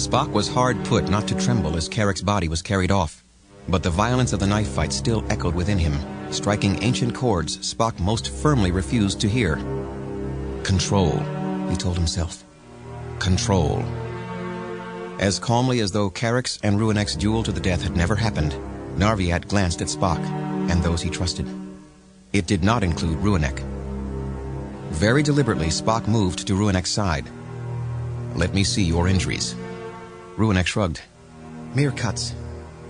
Spock was hard put not to tremble as Carrick's body was carried off, but the violence of the knife fight still echoed within him, striking ancient chords Spock most firmly refused to hear. Control, he told himself. Control. As calmly as though Carrick's and Ruanek's duel to the death had never happened, Narviat glanced at Spock and those he trusted. It did not include Ruanek. Very deliberately, Spock moved to Ruanek's side. "Let me see your injuries." Ruanek shrugged. "Mere cuts.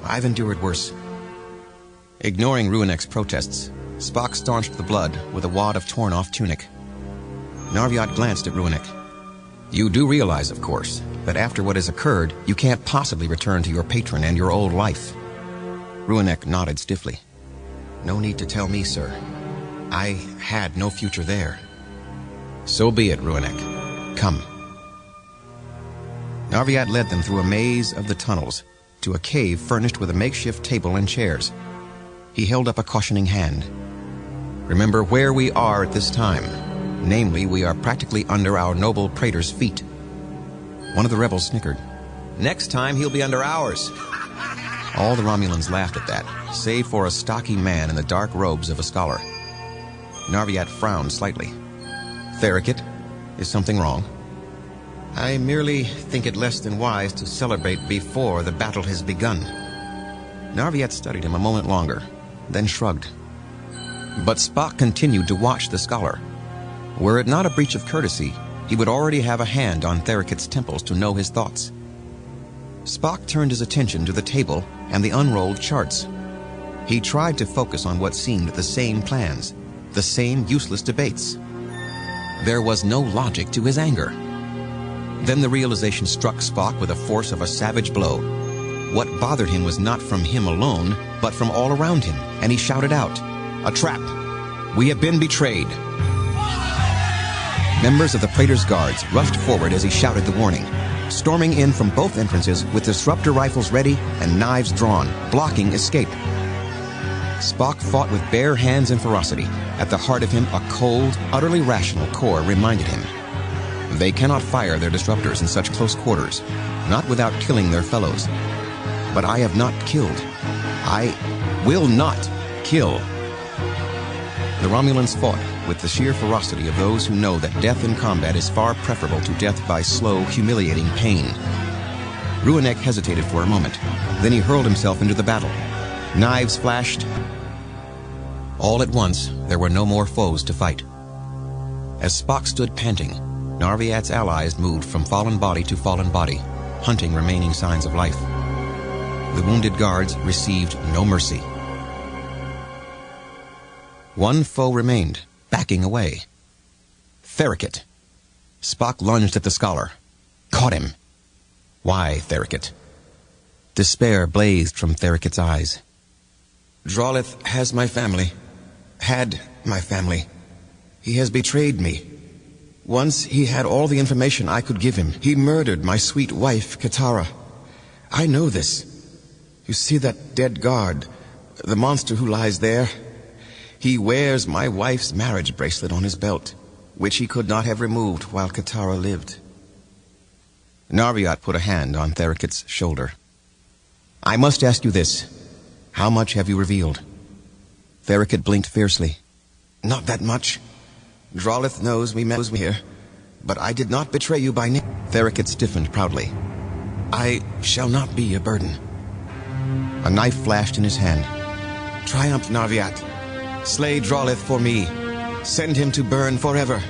I've endured worse." Ignoring Ruanek's protests, Spock staunched the blood with a wad of torn-off tunic. Narviat glanced at Ruanek. "You do realize, of course, that after what has occurred, you can't possibly return to your patron and your old life." Ruanek nodded stiffly. "No need to tell me, sir. I had no future there." "So be it, Ruanek. Come." Narviat led them through a maze of the tunnels to a cave furnished with a makeshift table and chairs. He held up a cautioning hand. "Remember where we are at this time. Namely, we are practically under our noble praetor's feet." One of the rebels snickered. "Next time he'll be under ours." All the Romulans laughed at that, save for a stocky man in the dark robes of a scholar. Narviat frowned slightly. "Therikit, is something wrong?" "I merely think it less than wise to celebrate before the battle has begun." Narviat studied him a moment longer, then shrugged. But Spock continued to watch the scholar. Were it not a breach of courtesy, he would already have a hand on Therikit's temples to know his thoughts. Spock turned his attention to the table and the unrolled charts. He tried to focus on what seemed the same plans, the same useless debates. There was no logic to his anger. Then the realization struck Spock with the force of a savage blow. What bothered him was not from him alone, but from all around him, and he shouted out, "A trap! We have been betrayed!" Members of the Praetor's guards rushed forward as he shouted the warning, storming in from both entrances with disruptor rifles ready and knives drawn, blocking escape. Spock fought with bare hands and ferocity. At the heart of him, a cold, utterly rational core reminded him. They cannot fire their disruptors in such close quarters, not without killing their fellows. But I have not killed. I will not kill. The Romulans fought with the sheer ferocity of those who know that death in combat is far preferable to death by slow, humiliating pain. Ruanek hesitated for a moment. Then he hurled himself into the battle. Knives flashed. All at once, there were no more foes to fight. As Spock stood panting, Narviat's allies moved from fallen body to fallen body, hunting remaining signs of life. The wounded guards received no mercy. One foe remained, backing away. Therikit. Spock lunged at the scholar. Caught him. Why, Therikit? Despair blazed from Therikit's eyes. Drolith has my family. Had my family. He has betrayed me. Once he had all the information I could give him. He murdered my sweet wife, Katara. I know this. You see that dead guard, the monster who lies there? He wears my wife's marriage bracelet on his belt, which he could not have removed while Katara lived. Narviat put a hand on Therikit's shoulder. I must ask you this. How much have you revealed? Therikit blinked fiercely. Not that much. Drolith knows we met here, but I did not betray you by name. Therikit stiffened proudly. I shall not be a burden. A knife flashed in his hand. Triumph, Narviat. Slay Drolith for me. Send him to burn forever.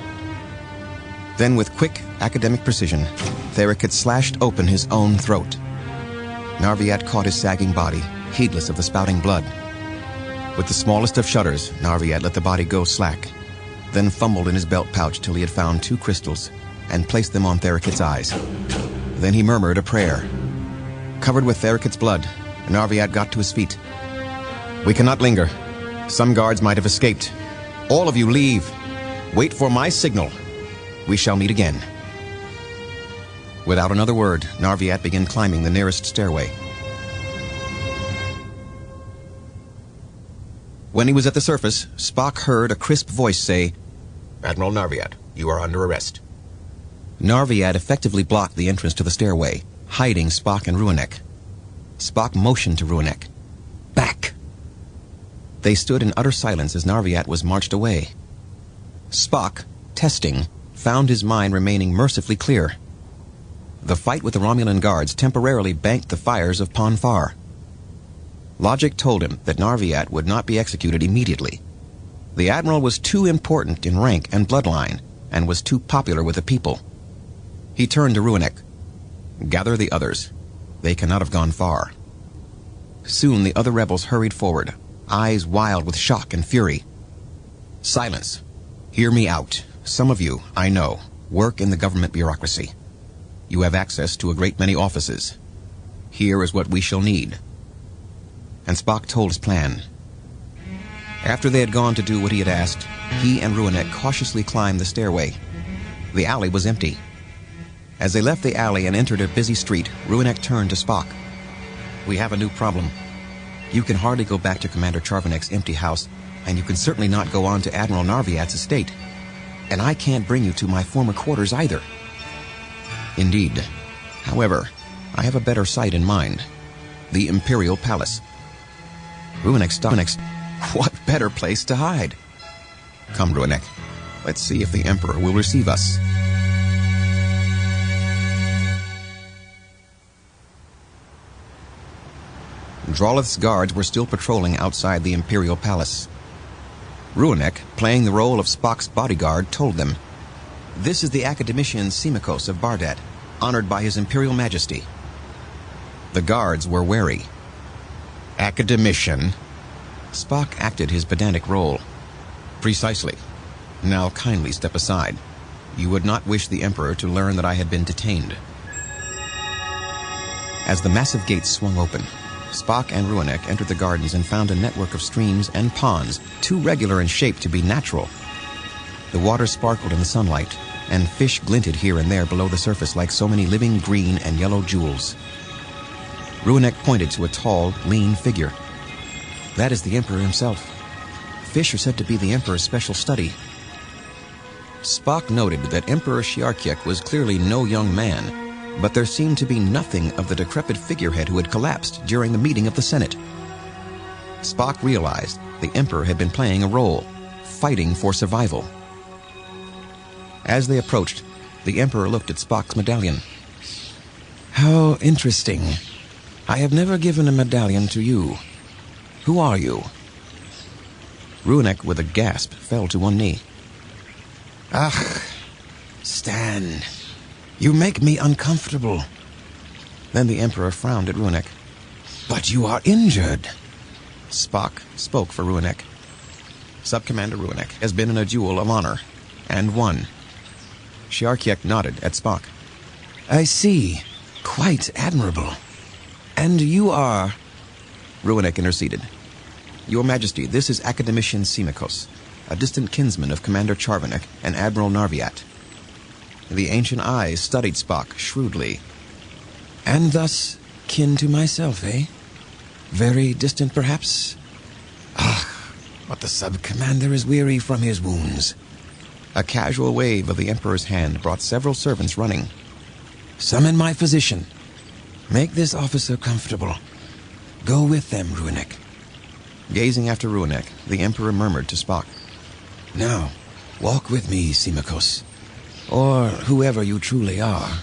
Then with quick, academic precision, Therikit slashed open his own throat. Narviat caught his sagging body, heedless of the spouting blood. With the smallest of shudders, Narviat let the body go slack, then fumbled in his belt pouch till he had found 2 crystals and placed them on Therikit's eyes. Then he murmured a prayer. Covered with Therikit's blood, Narviat got to his feet. We cannot linger. Some guards might have escaped. All of you leave. Wait for my signal. We shall meet again. Without another word, Narviat began climbing the nearest stairway. When he was at the surface, Spock heard a crisp voice say, Admiral Narviat, you are under arrest. Narviat effectively blocked the entrance to the stairway, hiding Spock and Ruinek. Spock motioned to Ruinek. "Back!" They stood in utter silence as Narviat was marched away. Spock, testing, found his mind remaining mercifully clear. The fight with the Romulan guards temporarily banked the fires of Pon farr. Logic told him that Narviat would not be executed immediately. The Admiral was too important in rank and bloodline, and was too popular with the people. He turned to Ruinek. "Gather the others. They cannot have gone far." Soon the other rebels hurried forward, eyes wild with shock and fury. "Silence. Hear me out. Some of you, I know, work in the government bureaucracy. You have access to a great many offices. Here is what we shall need." And Spock told his plan. After they had gone to do what he had asked, he and Ruinek cautiously climbed the stairway. The alley was empty. As they left the alley and entered a busy street, Ruinek turned to Spock. "We have a new problem. You can hardly go back to Commander Charvanek's empty house, and you can certainly not go on to Admiral Narviat's estate. And I can't bring you to my former quarters either." "Indeed. However, I have a better site in mind. The Imperial Palace." Ruinek stopped. "What better place to hide?" "Come, Ruinek. Let's see if the Emperor will receive us." Drolith's guards were still patrolling outside the Imperial Palace. Ruinek, playing the role of Spock's bodyguard, told them, "This is the academician Simikos of Bardat, honored by His Imperial Majesty." The guards were wary. "Academician?" Spock acted his pedantic role. "Precisely. Now kindly step aside. You would not wish the Emperor to learn that I had been detained." As the massive gates swung open, Spock and Ruinek entered the gardens and found a network of streams and ponds, too regular in shape to be natural. The water sparkled in the sunlight, and fish glinted here and there below the surface like so many living green and yellow jewels. Ruinek pointed to a tall, lean figure. "That is the Emperor himself. Fish are said to be the Emperor's special study." Spock noted that Emperor Shiarkiek was clearly no young man, but there seemed to be nothing of the decrepit figurehead who had collapsed during the meeting of the Senate. Spock realized the Emperor had been playing a role, fighting for survival. As they approached, the Emperor looked at Spock's medallion. "How interesting. I have never given a medallion to you. Who are you?" Ruinek, with a gasp, fell to one knee. "Ach, Stan, you make me uncomfortable." Then the Emperor frowned at Ruinek. "But you are injured." Spock spoke for Ruinek. "Sub-Commander Ruinek has been in a duel of honor, and won." Shiarkiek nodded at Spock. "I see. Quite admirable. And you are—" Ruinek interceded. "Your Majesty, this is Academician Simikos, a distant kinsman of Commander Charvanek and Admiral Narviat." The ancient eyes studied Spock shrewdly. "And thus kin to myself, eh? Very distant, perhaps? Ah, but the sub-commander is weary from his wounds." A casual wave of the Emperor's hand brought several servants running. "Summon my physician. Make this officer comfortable. Go with them, Ruinek." Gazing after Ruinek, the Emperor murmured to Spock, "Now, walk with me, Simikos, or whoever you truly are."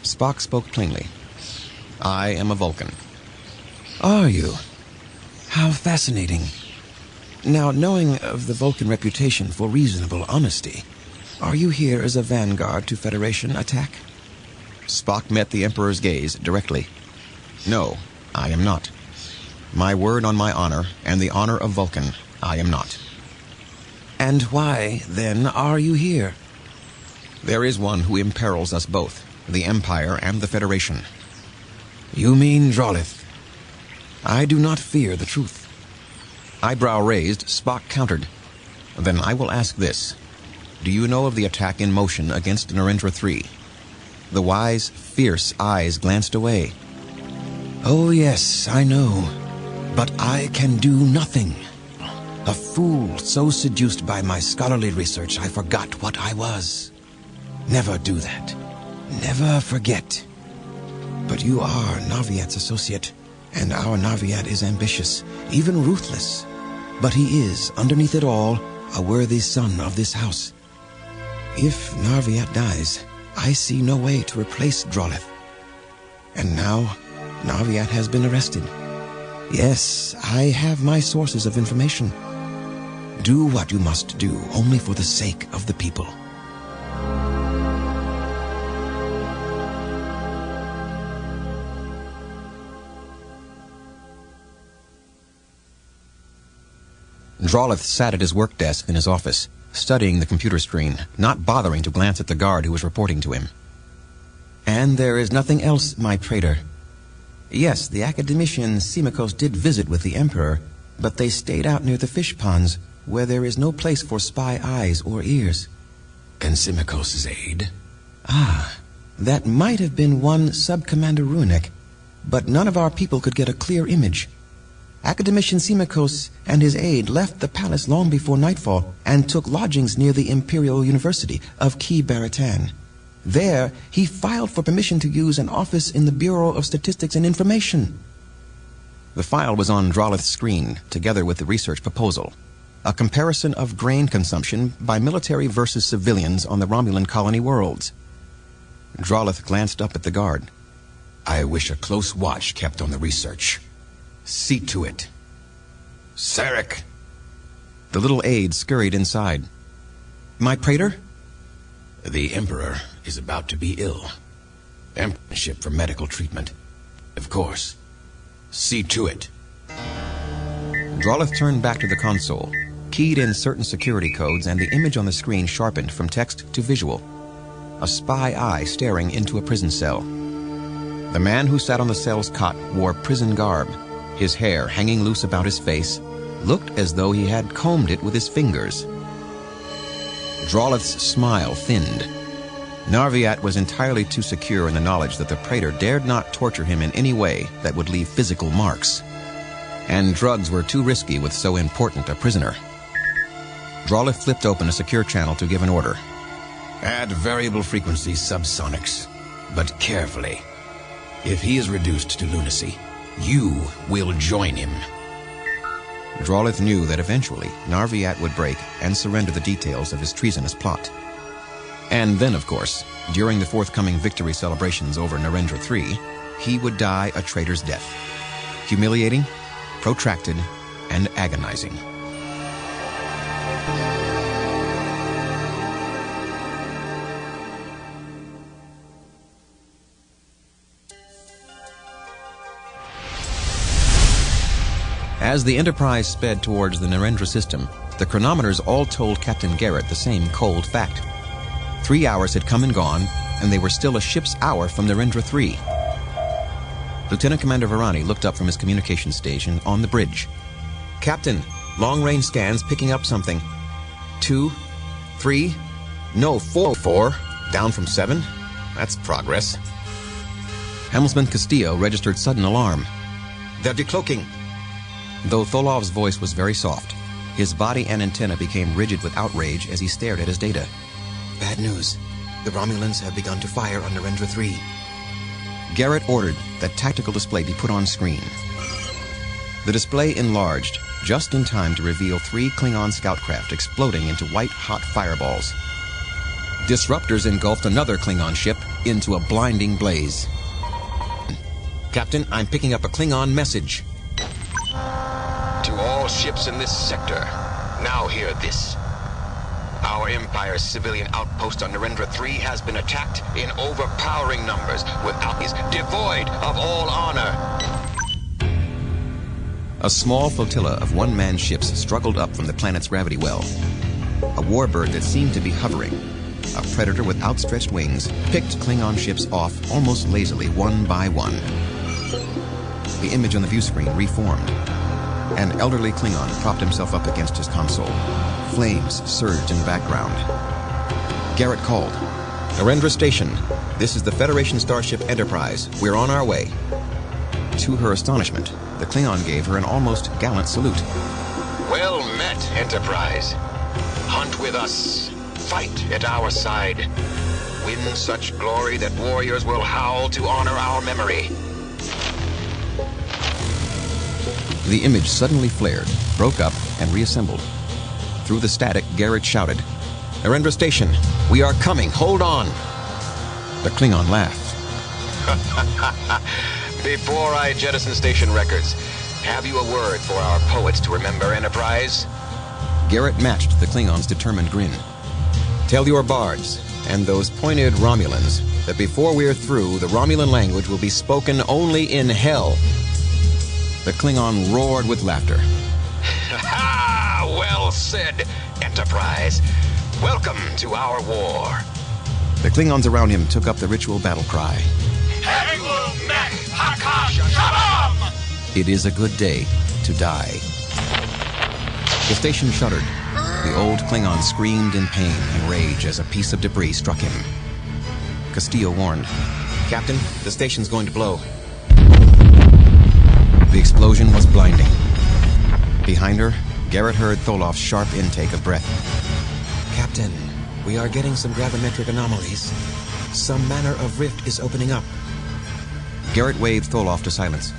Spock spoke plainly. "I am a Vulcan." "Are you? How fascinating. Now, knowing of the Vulcan reputation for reasonable honesty, are you here as a vanguard to Federation attack?" Spock met the Emperor's gaze directly. "No, I am not. My word on my honor, and the honor of Vulcan, I am not." "And why, then, are you here?" "There is one who imperils us both, the Empire and the Federation." "You mean Drolith? I do not fear the truth." Eyebrow raised, Spock countered. "Then I will ask this. Do you know of the attack in motion against Narendra III?" The wise, fierce eyes glanced away. "Oh yes, I know. But I can do nothing. A fool so seduced by my scholarly research I forgot what I was. Never do that. Never forget." But you are Naviat's associate, and our Naviat is ambitious, even ruthless. But he is, underneath it all, a worthy son of this house. If Naviat dies, I see no way to replace Drolith. And now, Naviat has been arrested. Yes, I have my sources of information. Do what you must do, only for the sake of the people. Drolith sat at his work desk in his office, studying the computer screen, not bothering to glance at the guard who was reporting to him. And there is nothing else, my praetor. Yes, the academician Simikos did visit with the Emperor, but they stayed out near the fish ponds, where there is no place for spy eyes or ears. And Simikos' aide? Ah, that might have been one Sub-Commander Ruinek, but none of our people could get a clear image. Academician Simikos and his aide left the palace long before nightfall and took lodgings near the Imperial University of Ki Baratan. There, he filed for permission to use an office in the Bureau of Statistics and Information. The file was on Drolith's screen, together with the research proposal. A comparison of grain consumption by military versus civilians on the Romulan colony worlds. Drolith glanced up at the guard. I wish a close watch kept on the research. See to it. Sarek! The little aide scurried inside. My praetor? The Emperor is about to be ill. Emperorship for medical treatment. Of course. See to it. Drolith turned back to the console, keyed in certain security codes, and the image on the screen sharpened from text to visual. A spy eye staring into a prison cell. The man who sat on the cell's cot wore prison garb. His hair, hanging loose about his face, looked as though he had combed it with his fingers. Drolith's smile thinned. Narviat was entirely too secure in the knowledge that the praetor dared not torture him in any way that would leave physical marks. And drugs were too risky with so important a prisoner. Drolith flipped open a secure channel to give an order. Add variable frequency subsonics, but carefully. If he is reduced to lunacy, you will join him. Drolith knew that eventually Narviat would break and surrender the details of his treasonous plot. And then, of course, during the forthcoming victory celebrations over Narendra III, he would die a traitor's death. Humiliating, protracted, and agonizing. As the Enterprise sped towards the Narendra system, the chronometers all told Captain Garrett the same cold fact. 3 hours had come and gone, and they were still a ship's hour from Narendra III. Lieutenant Commander Varani looked up from his communications station on the bridge. Captain, long-range scans picking up something. 2, 3, no, 4. 4, down from 7. That's progress. Helmsman Castillo registered sudden alarm. They're decloaking. Though Tholov's voice was very soft, his body and antenna became rigid with outrage as he stared at his data. Bad news. The Romulans have begun to fire on Narendra III. Garrett ordered that tactical display be put on screen. The display enlarged, just in time to reveal 3 Klingon scout craft exploding into white-hot fireballs. Disruptors engulfed another Klingon ship into a blinding blaze. Captain, I'm picking up a Klingon message. To all ships in this sector, now hear this. Our Empire's civilian outpost on Narendra III has been attacked in overpowering numbers, without is devoid of all honor. A small flotilla of one-man ships struggled up from the planet's gravity well. A warbird that seemed to be hovering, a predator with outstretched wings, picked Klingon ships off almost lazily, one by one. The image on the view screen reformed. An elderly Klingon propped himself up against his console. Flames surged in the background. Garrett called. Narendra Station. This is the Federation Starship Enterprise. We're on our way. To her astonishment, the Klingon gave her an almost gallant salute. Well met, Enterprise. Hunt with us. Fight at our side. win such glory that warriors will howl to honor our memory. The image suddenly flared, broke up, and reassembled. Through the static, Garrett shouted, "Narendra Station, we are coming, hold on!" The Klingon laughed. Before I jettison station records, have you a word for our poets to remember Enterprise? Garrett matched the Klingon's determined grin. "Tell your bards, and those pointed Romulans, that before we're through, the Romulan language will be spoken only in hell." The Klingon roared with laughter. Ha! Well said, Enterprise. Welcome to our war. The Klingons around him took up the ritual battle cry. It is a good day to die. The station shuddered. The old Klingon screamed in pain and rage as a piece of debris struck him. Castillo warned, "Captain, the station's going to blow." The explosion was blinding. Behind her, Garrett heard Tholof's sharp intake of breath. "Captain, we are getting some gravimetric anomalies. Some manner of rift is opening up." Garrett waved Tholof to silence.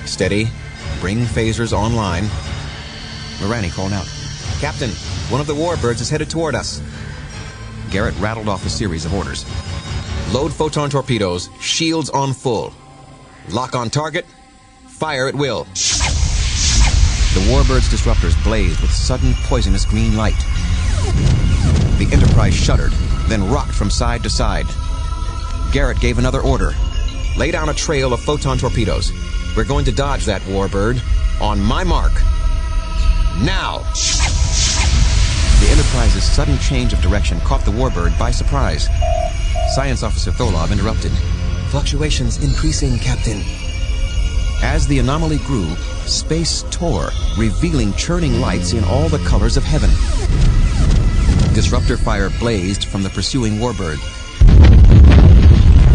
"Steady. Bring phasers online." Lorani called out, "Captain, one of the warbirds is headed toward us." Garrett rattled off a series of orders. "Load photon torpedoes, shields on full. Lock on target, fire at will." The warbird's disruptors blazed with sudden poisonous green light. The Enterprise shuddered, then rocked from side to side. Garrett gave another order. "Lay down a trail of photon torpedoes. We're going to dodge that warbird. On my mark. Now!" The Enterprise's sudden change of direction caught the warbird by surprise. Science Officer Tholov interrupted. "Fluctuations increasing, Captain." As the anomaly grew, space tore, revealing churning lights in all the colors of heaven. Disruptor fire blazed from the pursuing warbird.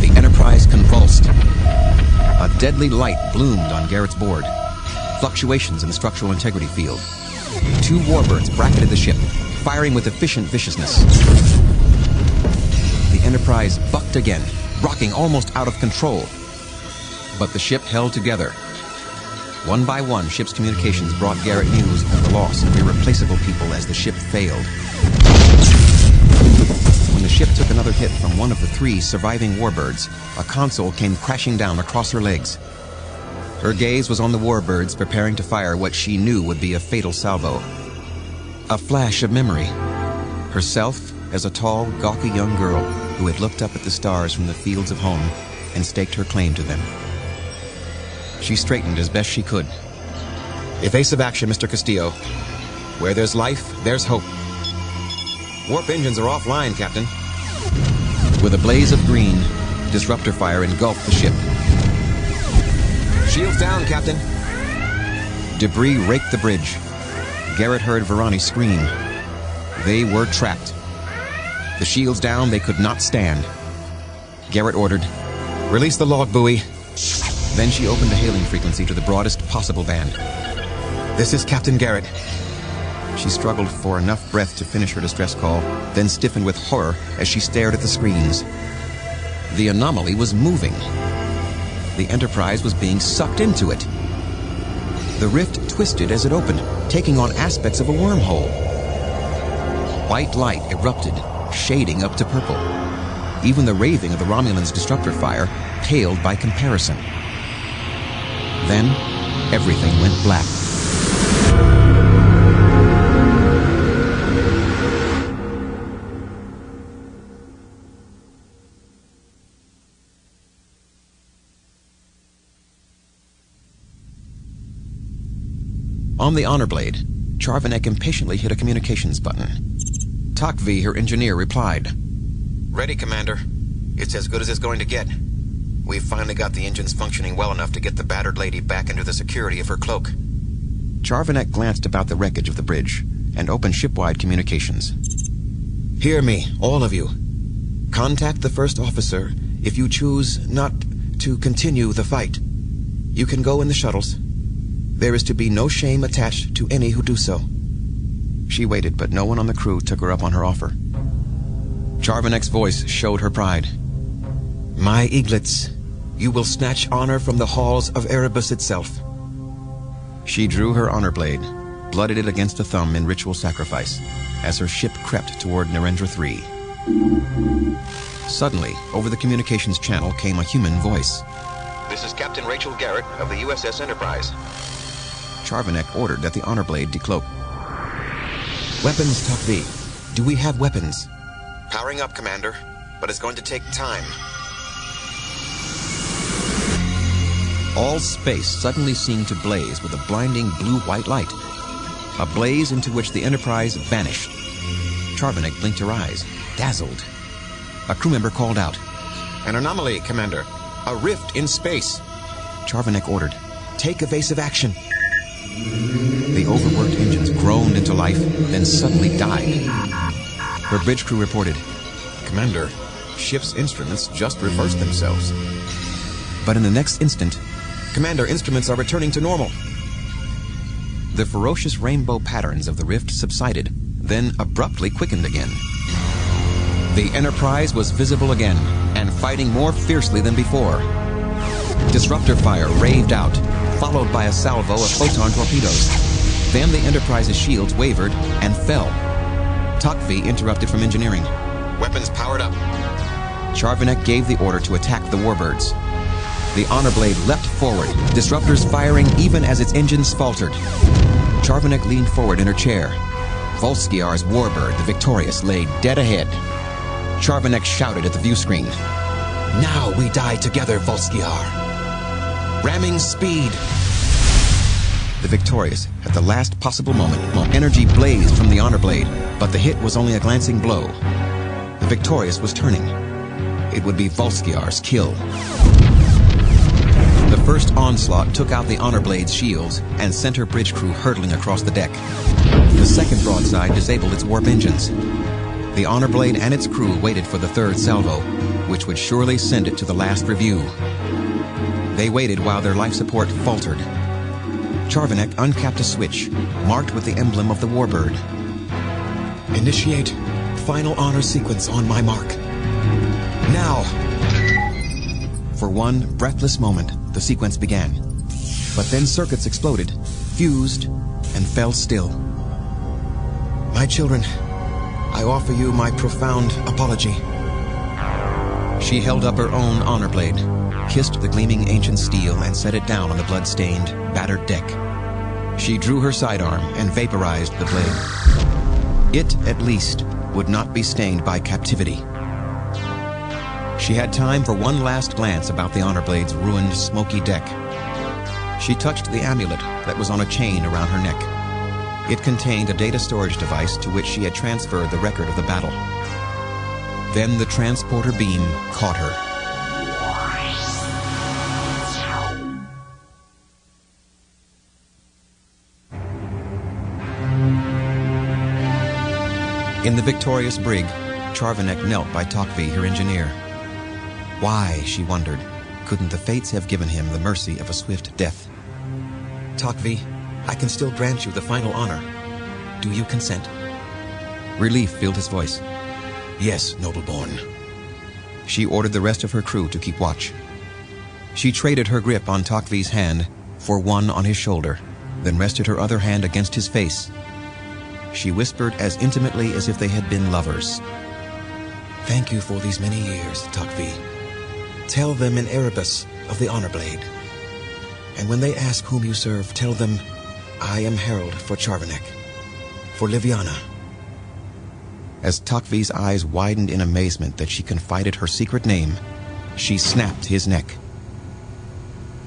The Enterprise convulsed. A deadly light bloomed on Garrett's board. Fluctuations in the structural integrity field. 2 warbirds bracketed the ship, firing with efficient viciousness. The Enterprise bucked again, rocking almost out of control. But the ship held together. One by one, ship's communications brought Garrett news of the loss of irreplaceable people as the ship failed. When the ship took another hit from one of the 3 surviving warbirds, a console came crashing down across her legs. Her gaze was on the warbirds preparing to fire what she knew would be a fatal salvo. A flash of memory. Herself as a tall, gawky young girl who had looked up at the stars from the fields of home and staked her claim to them. She straightened as best she could. "Evasive action, Mr. Castillo. Where there's life, there's hope." "Warp engines are offline, Captain." With a blaze of green, disruptor fire engulfed the ship. "Shields down, Captain." Debris raked the bridge. Garrett heard Varani scream. They were trapped. The shields down, they could not stand. Garrett ordered, "Release the log buoy." Then she opened a hailing frequency to the broadest possible band. "This is Captain Garrett." She struggled for enough breath to finish her distress call, then stiffened with horror as she stared at the screens. The anomaly was moving. The Enterprise was being sucked into it. The rift twisted as it opened, taking on aspects of a wormhole. White light erupted, shading up to purple. Even the raving of the Romulans' disruptor fire paled by comparison. Then, everything went black. On the honor blade, Charvanek impatiently hit a communications button. Takvi, her engineer, replied. "Ready, Commander. It's as good as it's going to get. We've finally got the engines functioning well enough to get the battered lady back into the security of her cloak." Charvanek glanced about the wreckage of the bridge and opened shipwide communications. "Hear me, all of you. Contact the first officer if you choose not to continue the fight. You can go in the shuttles. There is to be no shame attached to any who do so." She waited, but no one on the crew took her up on her offer. Charvanek's voice showed her pride. My eaglets, you will snatch honor from the halls of Erebus itself. She drew her honor blade, blooded it against a thumb in ritual sacrifice, as her ship crept toward Narendra 3. Suddenly, over the communications channel came a human voice. This is Captain Rachel Garrett of the USS Enterprise. Charvanek ordered that the honor blade decloak. Weapons, Takvi. Do we have weapons? Powering up, Commander, but it's going to take time. All space suddenly seemed to blaze with a blinding blue-white light, a blaze into which the Enterprise vanished. Charvanek blinked her eyes, dazzled. A crew member called out. An anomaly, Commander. A rift in space. Charvanek ordered, take evasive action. The overworked engines groaned into life, then suddenly died. Her bridge crew reported, Commander, ship's instruments just reversed themselves. But in the next instant, Commander, instruments are returning to normal. The ferocious rainbow patterns of the rift subsided, then abruptly quickened again. The Enterprise was visible again, and fighting more fiercely than before. Disruptor fire raved out, followed by a salvo of photon torpedoes. Then the Enterprise's shields wavered and fell. Takvi interrupted from engineering. Weapons powered up. Charvanek gave the order to attack the warbirds. The honor blade leapt forward, disruptors firing even as its engines faltered. Charvanek leaned forward in her chair. Volskiar's warbird, the Victorious, lay dead ahead. Charvanek shouted at the view screen. Now we die together, Volskiar. Ramming speed. The Victorious, at the last possible moment, energy blazed from the honor blade, but the hit was only a glancing blow. The Victorious was turning. It would be Volskiar's kill. The first onslaught took out the honor blade's shields and sent her bridge crew hurtling across the deck. The second broadside disabled its warp engines. The honor blade and its crew waited for the third salvo, which would surely send it to the last review. They waited while their life support faltered. Charvanek uncapped a switch, marked with the emblem of the warbird. Initiate final honor sequence on my mark. Now! For one breathless moment, the sequence began. But then circuits exploded, fused, and fell still. My children, I offer you my profound apology. She held up her own honor blade, kissed the gleaming ancient steel, and set it down on the blood-stained, battered deck. She drew her sidearm and vaporized the blade. It, at least, would not be stained by captivity. She had time for one last glance about the honor blade's ruined, smoky deck. She touched the amulet that was on a chain around her neck. It contained a data storage device to which she had transferred the record of the battle. Then the transporter beam caught her. In the Victorious brig, Charvanek knelt by Takvi, her engineer. Why, she wondered, couldn't the fates have given him the mercy of a swift death? Takvi, I can still grant you the final honor. Do you consent? Relief filled his voice. Yes, nobleborn. She ordered the rest of her crew to keep watch. She traded her grip on Takvi's hand for one on his shoulder, then rested her other hand against his face. She whispered as intimately as if they had been lovers. Thank you for these many years, Takvi. Tell them in Erebus of the honor blade. And when they ask whom you serve, tell them, I am herald for Charvanek, for Liviana. As Takvi's eyes widened in amazement that she confided her secret name, she snapped his neck.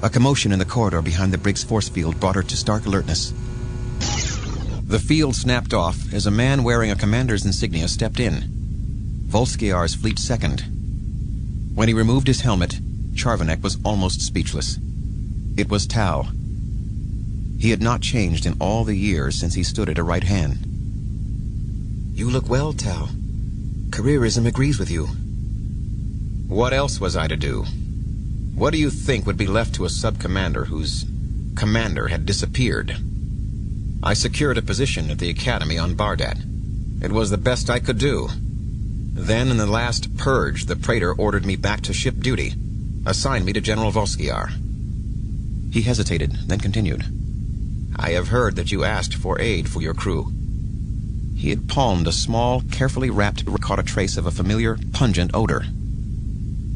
A commotion in the corridor behind the brig's force field brought her to stark alertness. The field snapped off as a man wearing a commander's insignia stepped in. Volskiar's fleet second. When he removed his helmet, Charvanek was almost speechless. It was Tal. He had not changed in all the years since he stood at her right hand. You look well, Tal. Careerism agrees with you. What else was I to do? What do you think would be left to a sub-commander whose commander had disappeared? I secured a position at the academy on Bardat. It was the best I could do. Then, in the last purge, the Praetor ordered me back to ship duty, assigned me to General Volskiar. He hesitated, then continued. I have heard that you asked for aid for your crew. He had palmed a small, carefully wrapped, caught a trace of a familiar, pungent odor.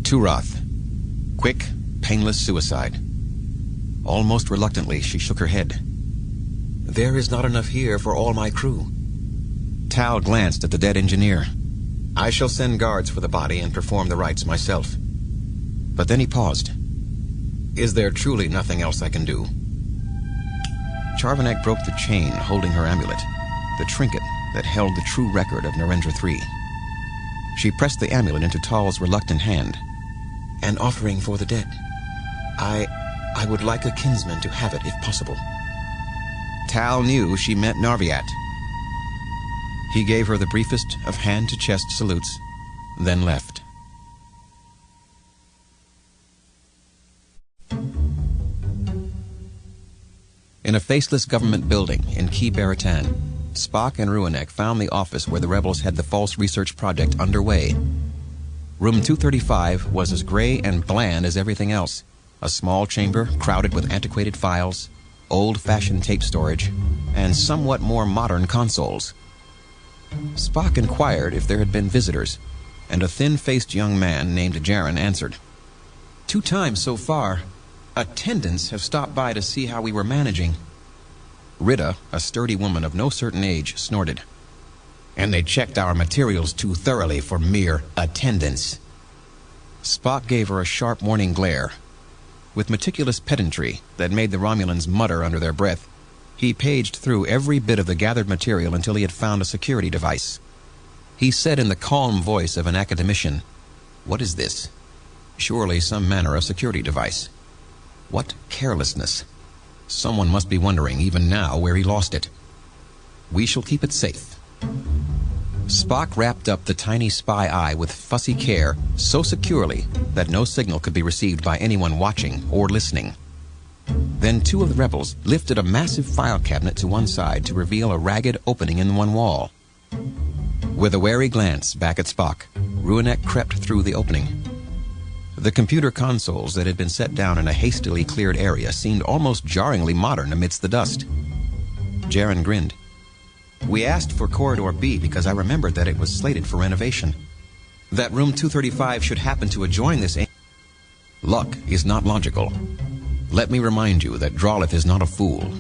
Turath. Quick, painless suicide. Almost reluctantly, she shook her head. There is not enough here for all my crew. Tal glanced at the dead engineer. I shall send guards for the body and perform the rites myself. But then he paused. Is there truly nothing else I can do? Charvanek broke the chain holding her amulet, the trinket that held the true record of Narendra III. She pressed the amulet into Tal's reluctant hand. An offering for the dead. I would like a kinsman to have it if possible. Tal knew she meant Narviat. He gave her the briefest of hand-to-chest salutes, then left. In a faceless government building in Key Baratan, Spock and Ruanek found the office where the rebels had the false research project underway. Room 235 was as gray and bland as everything else. A small chamber crowded with antiquated files, old-fashioned tape storage, and somewhat more modern consoles. Spock inquired if there had been visitors, and a thin-faced young man named Jaren answered. 2 times so far. Attendants have stopped by to see how we were managing. Rita, a sturdy woman of no certain age, snorted. And they checked our materials too thoroughly for mere attendance. Spock gave her a sharp warning glare. With meticulous pedantry that made the Romulans mutter under their breath, he paged through every bit of the gathered material until he had found a security device. He said in the calm voice of an academician, "What is this? Surely some manner of security device. What carelessness. Someone must be wondering even now where he lost it. We shall keep it safe." Spock wrapped up the tiny spy eye with fussy care so securely that no signal could be received by anyone watching or listening. Then 2 of the rebels lifted a massive file cabinet to one side to reveal a ragged opening in one wall. With a wary glance back at Spock, Ruanek crept through the opening. The computer consoles that had been set down in a hastily cleared area seemed almost jarringly modern amidst the dust. Jaren grinned. We asked for Corridor B because I remembered that it was slated for renovation. That room 235 should happen to adjoin this. Luck is not logical. Let me remind you that Drolith is not a fool.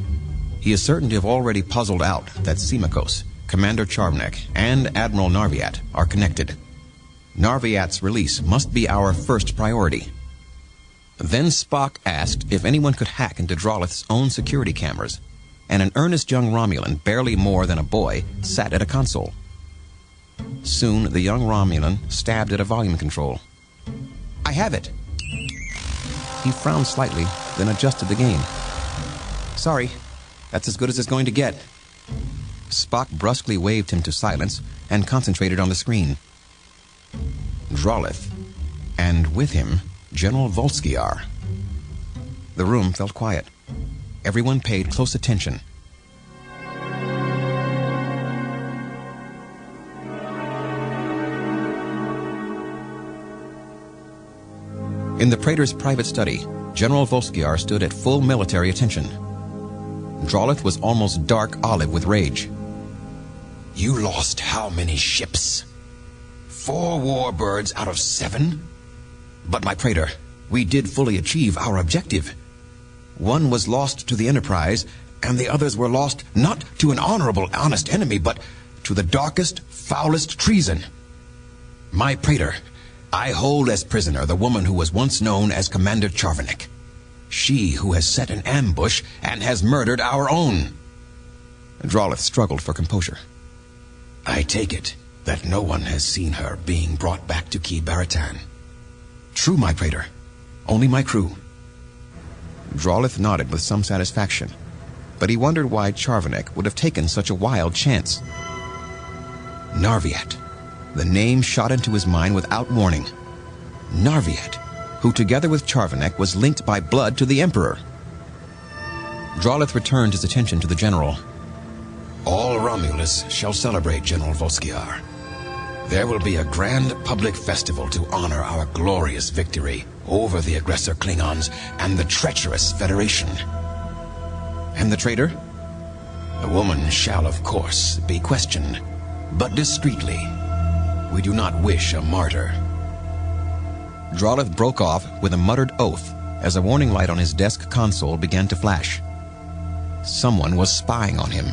He is certain to have already puzzled out that Simakos, Commander Charvnek, and Admiral Narviat are connected. Narviat's release must be our first priority. Then Spock asked if anyone could hack into Drolith's own security cameras, and an earnest young Romulan, barely more than a boy, sat at a console. Soon, the young Romulan stabbed at a volume control. I have it! He frowned slightly, then adjusted the gain. Sorry, that's as good as it's going to get. Spock brusquely waved him to silence and concentrated on the screen. Drolith, and with him, General Volskiar. The room felt quiet. Everyone paid close attention. In the Praetor's private study, General Volskiar stood at full military attention. Drolith was almost dark olive with rage. You lost how many ships? 4 warbirds out of 7? But my Praetor, we did fully achieve our objective. 1 was lost to the Enterprise, and the others were lost not to an honorable, honest enemy, but to the darkest, foulest treason. My Praetor, I hold as prisoner the woman who was once known as Commander Charvanek. She who has set an ambush and has murdered our own. Drolith struggled for composure. I take it that no one has seen her being brought back to Key Baratan. True, my Praetor. Only my crew. Drolith nodded with some satisfaction, but he wondered why Charvanek would have taken such a wild chance. Narviat. The name shot into his mind without warning. Narviat, who together with Charvanek was linked by blood to the Emperor. Drolith returned his attention to the general. All Romulus shall celebrate General Volskiar. There will be a grand public festival to honor our glorious victory over the aggressor Klingons and the treacherous Federation. And the traitor? The woman shall, of course, be questioned, but discreetly. We do not wish a martyr. Drolith broke off with a muttered oath as a warning light on his desk console began to flash. Someone was spying on him.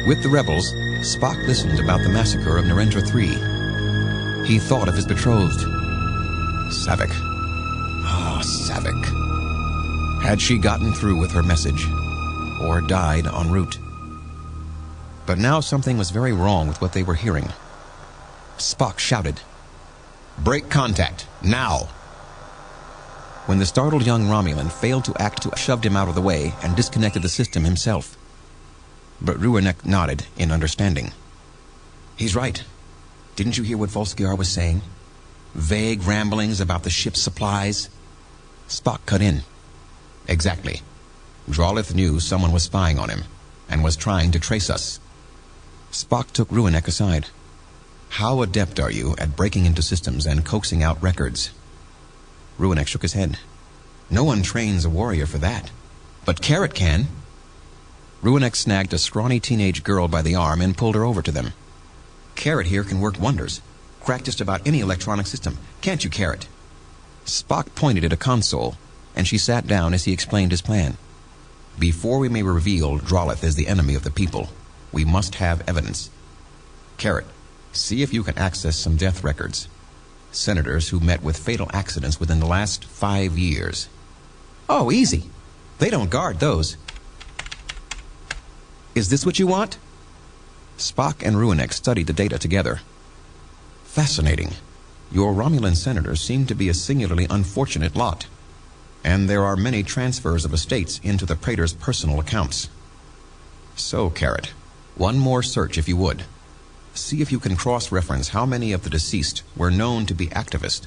With the rebels, Spock listened about the massacre of Narendra 3. He thought of his betrothed, Savik. Savik. Had she gotten through with her message, or died en route? But now something was very wrong with what they were hearing. Spock shouted, "Break contact, now!" When the startled young Romulan failed to act, shoved him out of the way and disconnected the system himself. But Ruanek nodded in understanding. "He's right. Didn't you hear what Volskiar was saying? Vague ramblings about the ship's supplies?" Spock cut in. "Exactly. Drolith knew someone was spying on him and was trying to trace us." Spock took Ruanek aside. "How adept are you at breaking into systems and coaxing out records?" Ruanek shook his head. "No one trains a warrior for that. But Carrot can." Ruanek snagged a scrawny teenage girl by the arm and pulled her over to them. "Carrot here can work wonders. Crack just about any electronic system. Can't you, Carrot?" Spock pointed at a console, and she sat down as he explained his plan. "Before we may reveal Drolith as the enemy of the people, we must have evidence. Carrot, see if you can access some death records. Senators who met with fatal accidents within the last 5 years. "Oh, easy. They don't guard those." "Is this what you want?" Spock and Ruanek studied the data together. "Fascinating. Your Romulan senators seem to be a singularly unfortunate lot. And there are many transfers of estates into the Praetor's personal accounts. So, Carrot, one more search if you would. See if you can cross-reference how many of the deceased were known to be activists,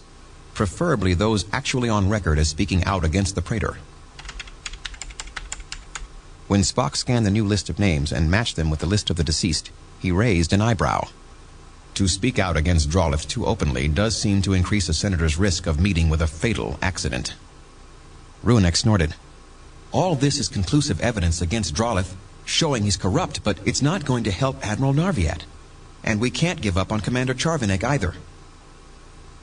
preferably those actually on record as speaking out against the Praetor." When Spock scanned the new list of names and matched them with the list of the deceased, he raised an eyebrow. To speak out against Drolith too openly does seem to increase a senator's risk of meeting with a fatal accident. Ruanek snorted. "All this is conclusive evidence against Drolith, showing he's corrupt, but it's not going to help Admiral Narviat. And we can't give up on Commander Charvanek either."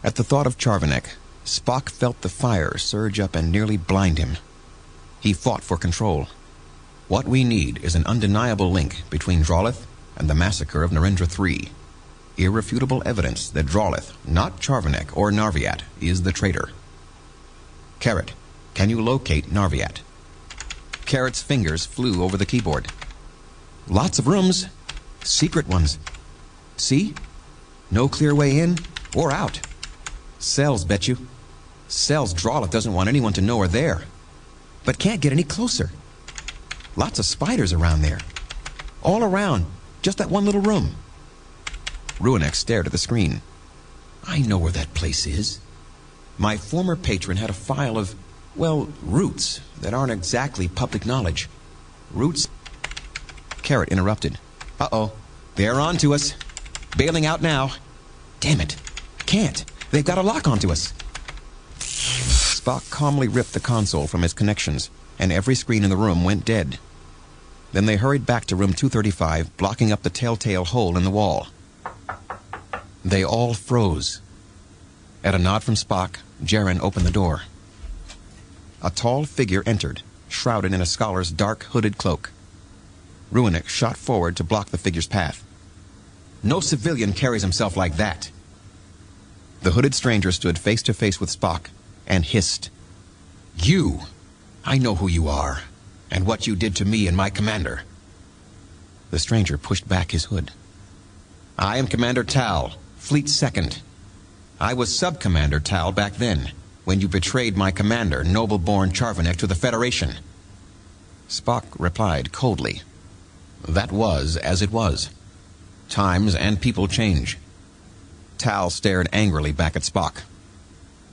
At the thought of Charvanek, Spock felt the fire surge up and nearly blind him. He fought for control. What we need is an undeniable link between Drolith and the massacre of Narendra 3. Irrefutable evidence that Drolith, not Charvanek or Narviat, is the traitor. Carrot, can you locate Narviat? Carrot's fingers flew over the keyboard. "Lots of rooms. Secret ones. See? No clear way in or out. Cells, bet you. Cells Drolith doesn't want anyone to know are there. But can't get any closer. Lots of spiders around there. All around. Just that one little room." Ruanek stared at the screen. "I know where that place is. My former patron had a file of, well, roots that aren't exactly public knowledge. Roots..." Carrot interrupted. "Uh-oh. They're on to us. Bailing out now. Damn it. Can't. They've got a lock onto us." Spock calmly ripped the console from its connections, and every screen in the room went dead. Then they hurried back to room 235, blocking up the telltale hole in the wall. They all froze. At a nod from Spock, Jaren opened the door. A tall figure entered, shrouded in a scholar's dark, hooded cloak. Ruanek shot forward to block the figure's path. "No civilian carries himself like that." The hooded stranger stood face to face with Spock and hissed. "You! I know who you are, and what you did to me and my commander." The stranger pushed back his hood. "I am Commander Tal, Fleet Second. I was Sub-Commander Tal back then, when you betrayed my commander, noble-born Charvanek, to the Federation." Spock replied coldly. "That was as it was. Times and people change." Tal stared angrily back at Spock.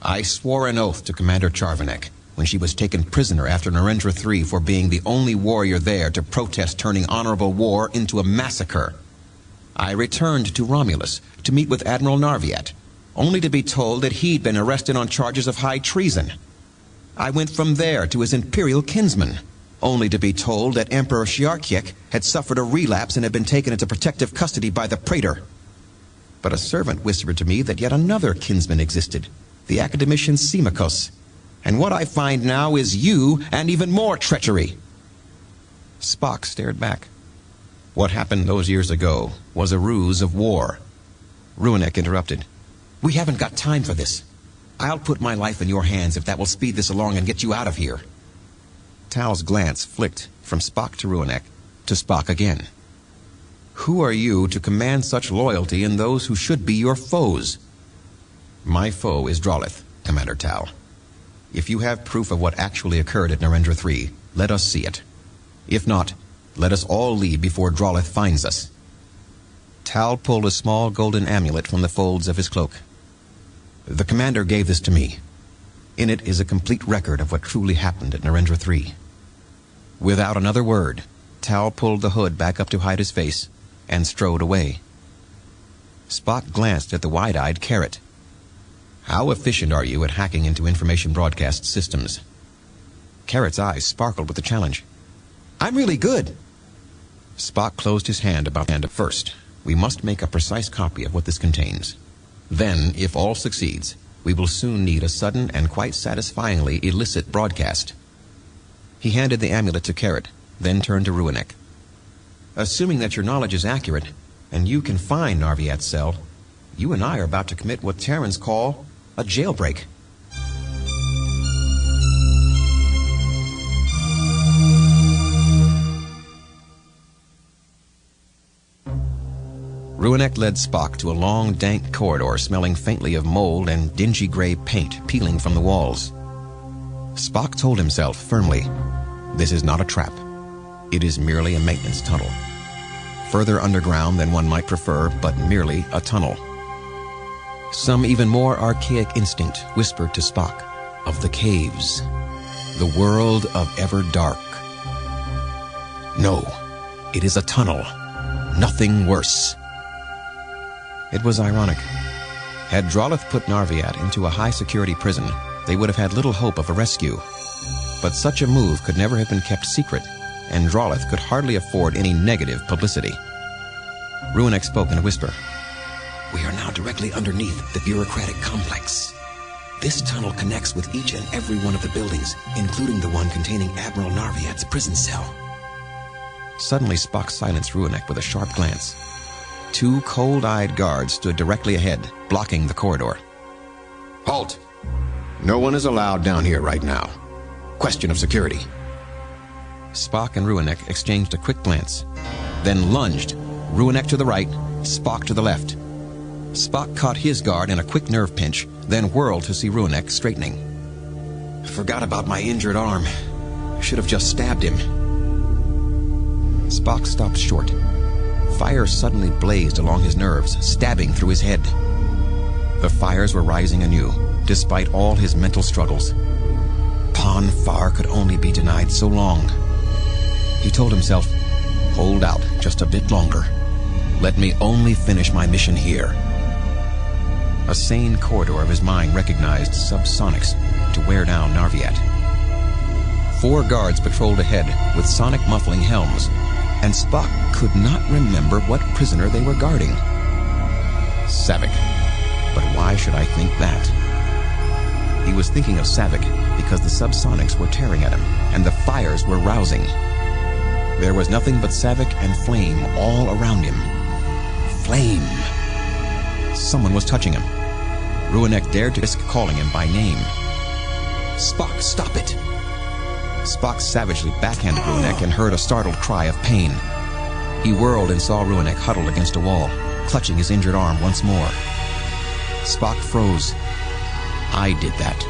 I swore an oath to Commander Charvanek when she was taken prisoner after Narendra III for being the only warrior there to protest turning honorable war into a massacre. I returned to Romulus to meet with Admiral Narviat, only to be told that he'd been arrested on charges of high treason. I went from there to his imperial kinsman, only to be told that Emperor Shiarkiek had suffered a relapse and had been taken into protective custody by the Praetor. But a servant whispered to me that yet another kinsman existed, the academician Symmachus. And what I find now is you and even more treachery. Spock stared back. What happened those years ago was a ruse of war. Ruinek interrupted. We haven't got time for this. I'll put my life in your hands if that will speed this along and get you out of here. Tal's glance flicked from Spock to Ruinek, to Spock again. Who are you to command such loyalty in those who should be your foes? My foe is Drolith, Commander Tal. If you have proof of what actually occurred at Narendra III, let us see it. If not, let us all leave before Drolith finds us. Tal pulled a small golden amulet from the folds of his cloak. The commander gave this to me. In it is a complete record of what truly happened at Narendra III. Without another word, Tal pulled the hood back up to hide his face and strode away. Spock glanced at the wide-eyed Carrot. How efficient are you at hacking into information broadcast systems? Carrot's eyes sparkled with the challenge. I'm really good. Spock closed his hand about the hand. First, we must make a precise copy of what this contains. Then, if all succeeds, we will soon need a sudden and quite satisfyingly illicit broadcast. He handed the amulet to Carrot, then turned to Ruinek. Assuming that your knowledge is accurate, and you can find Narviat's cell, you and I are about to commit what Terrans call a jailbreak. Ruinek led Spock to a long, dank corridor smelling faintly of mold and dingy gray paint peeling from the walls. Spock told himself firmly, this is not a trap. It is merely a maintenance tunnel. Further underground than one might prefer, but merely a tunnel. Some even more archaic instinct whispered to Spock of the caves, the world of ever dark. No, it is a tunnel, nothing worse. It was ironic. Had Drolith put Narviat into a high-security prison, they would have had little hope of a rescue. But such a move could never have been kept secret, and Drolith could hardly afford any negative publicity. Ruinek spoke in a whisper. We are now directly underneath the bureaucratic complex. This tunnel connects with each and every one of the buildings, including the one containing Admiral Narviat's prison cell. Suddenly, Spock silenced Ruinek with a sharp glance. Two cold-eyed guards stood directly ahead, blocking the corridor. Halt! No one is allowed down here right now. Question of security. Spock and Ruinek exchanged a quick glance, then lunged, Ruinek to the right, Spock to the left. Spock caught his guard in a quick nerve pinch, then whirled to see Ruinek straightening. Forgot about my injured arm. Should have just stabbed him. Spock stopped short. Fire suddenly blazed along his nerves, stabbing through his head. The fires were rising anew, despite all his mental struggles. Pon farr could only be denied so long. He told himself, hold out just a bit longer. Let me only finish my mission here. A sane corridor of his mind recognized subsonics to wear down Narviat. 4 guards patrolled ahead with sonic muffling helms, and Spock could not remember what prisoner they were guarding. Saavik. But why should I think that? He was thinking of Saavik because the subsonics were tearing at him, and the fires were rousing. There was nothing but Saavik and flame all around him. Flame! Someone was touching him. Ruinek dared to risk calling him by name. Spock, stop it! Spock savagely backhanded Ruinek and heard a startled cry of pain. He whirled and saw Ruinek huddled against a wall, clutching his injured arm once more. Spock froze. I did that.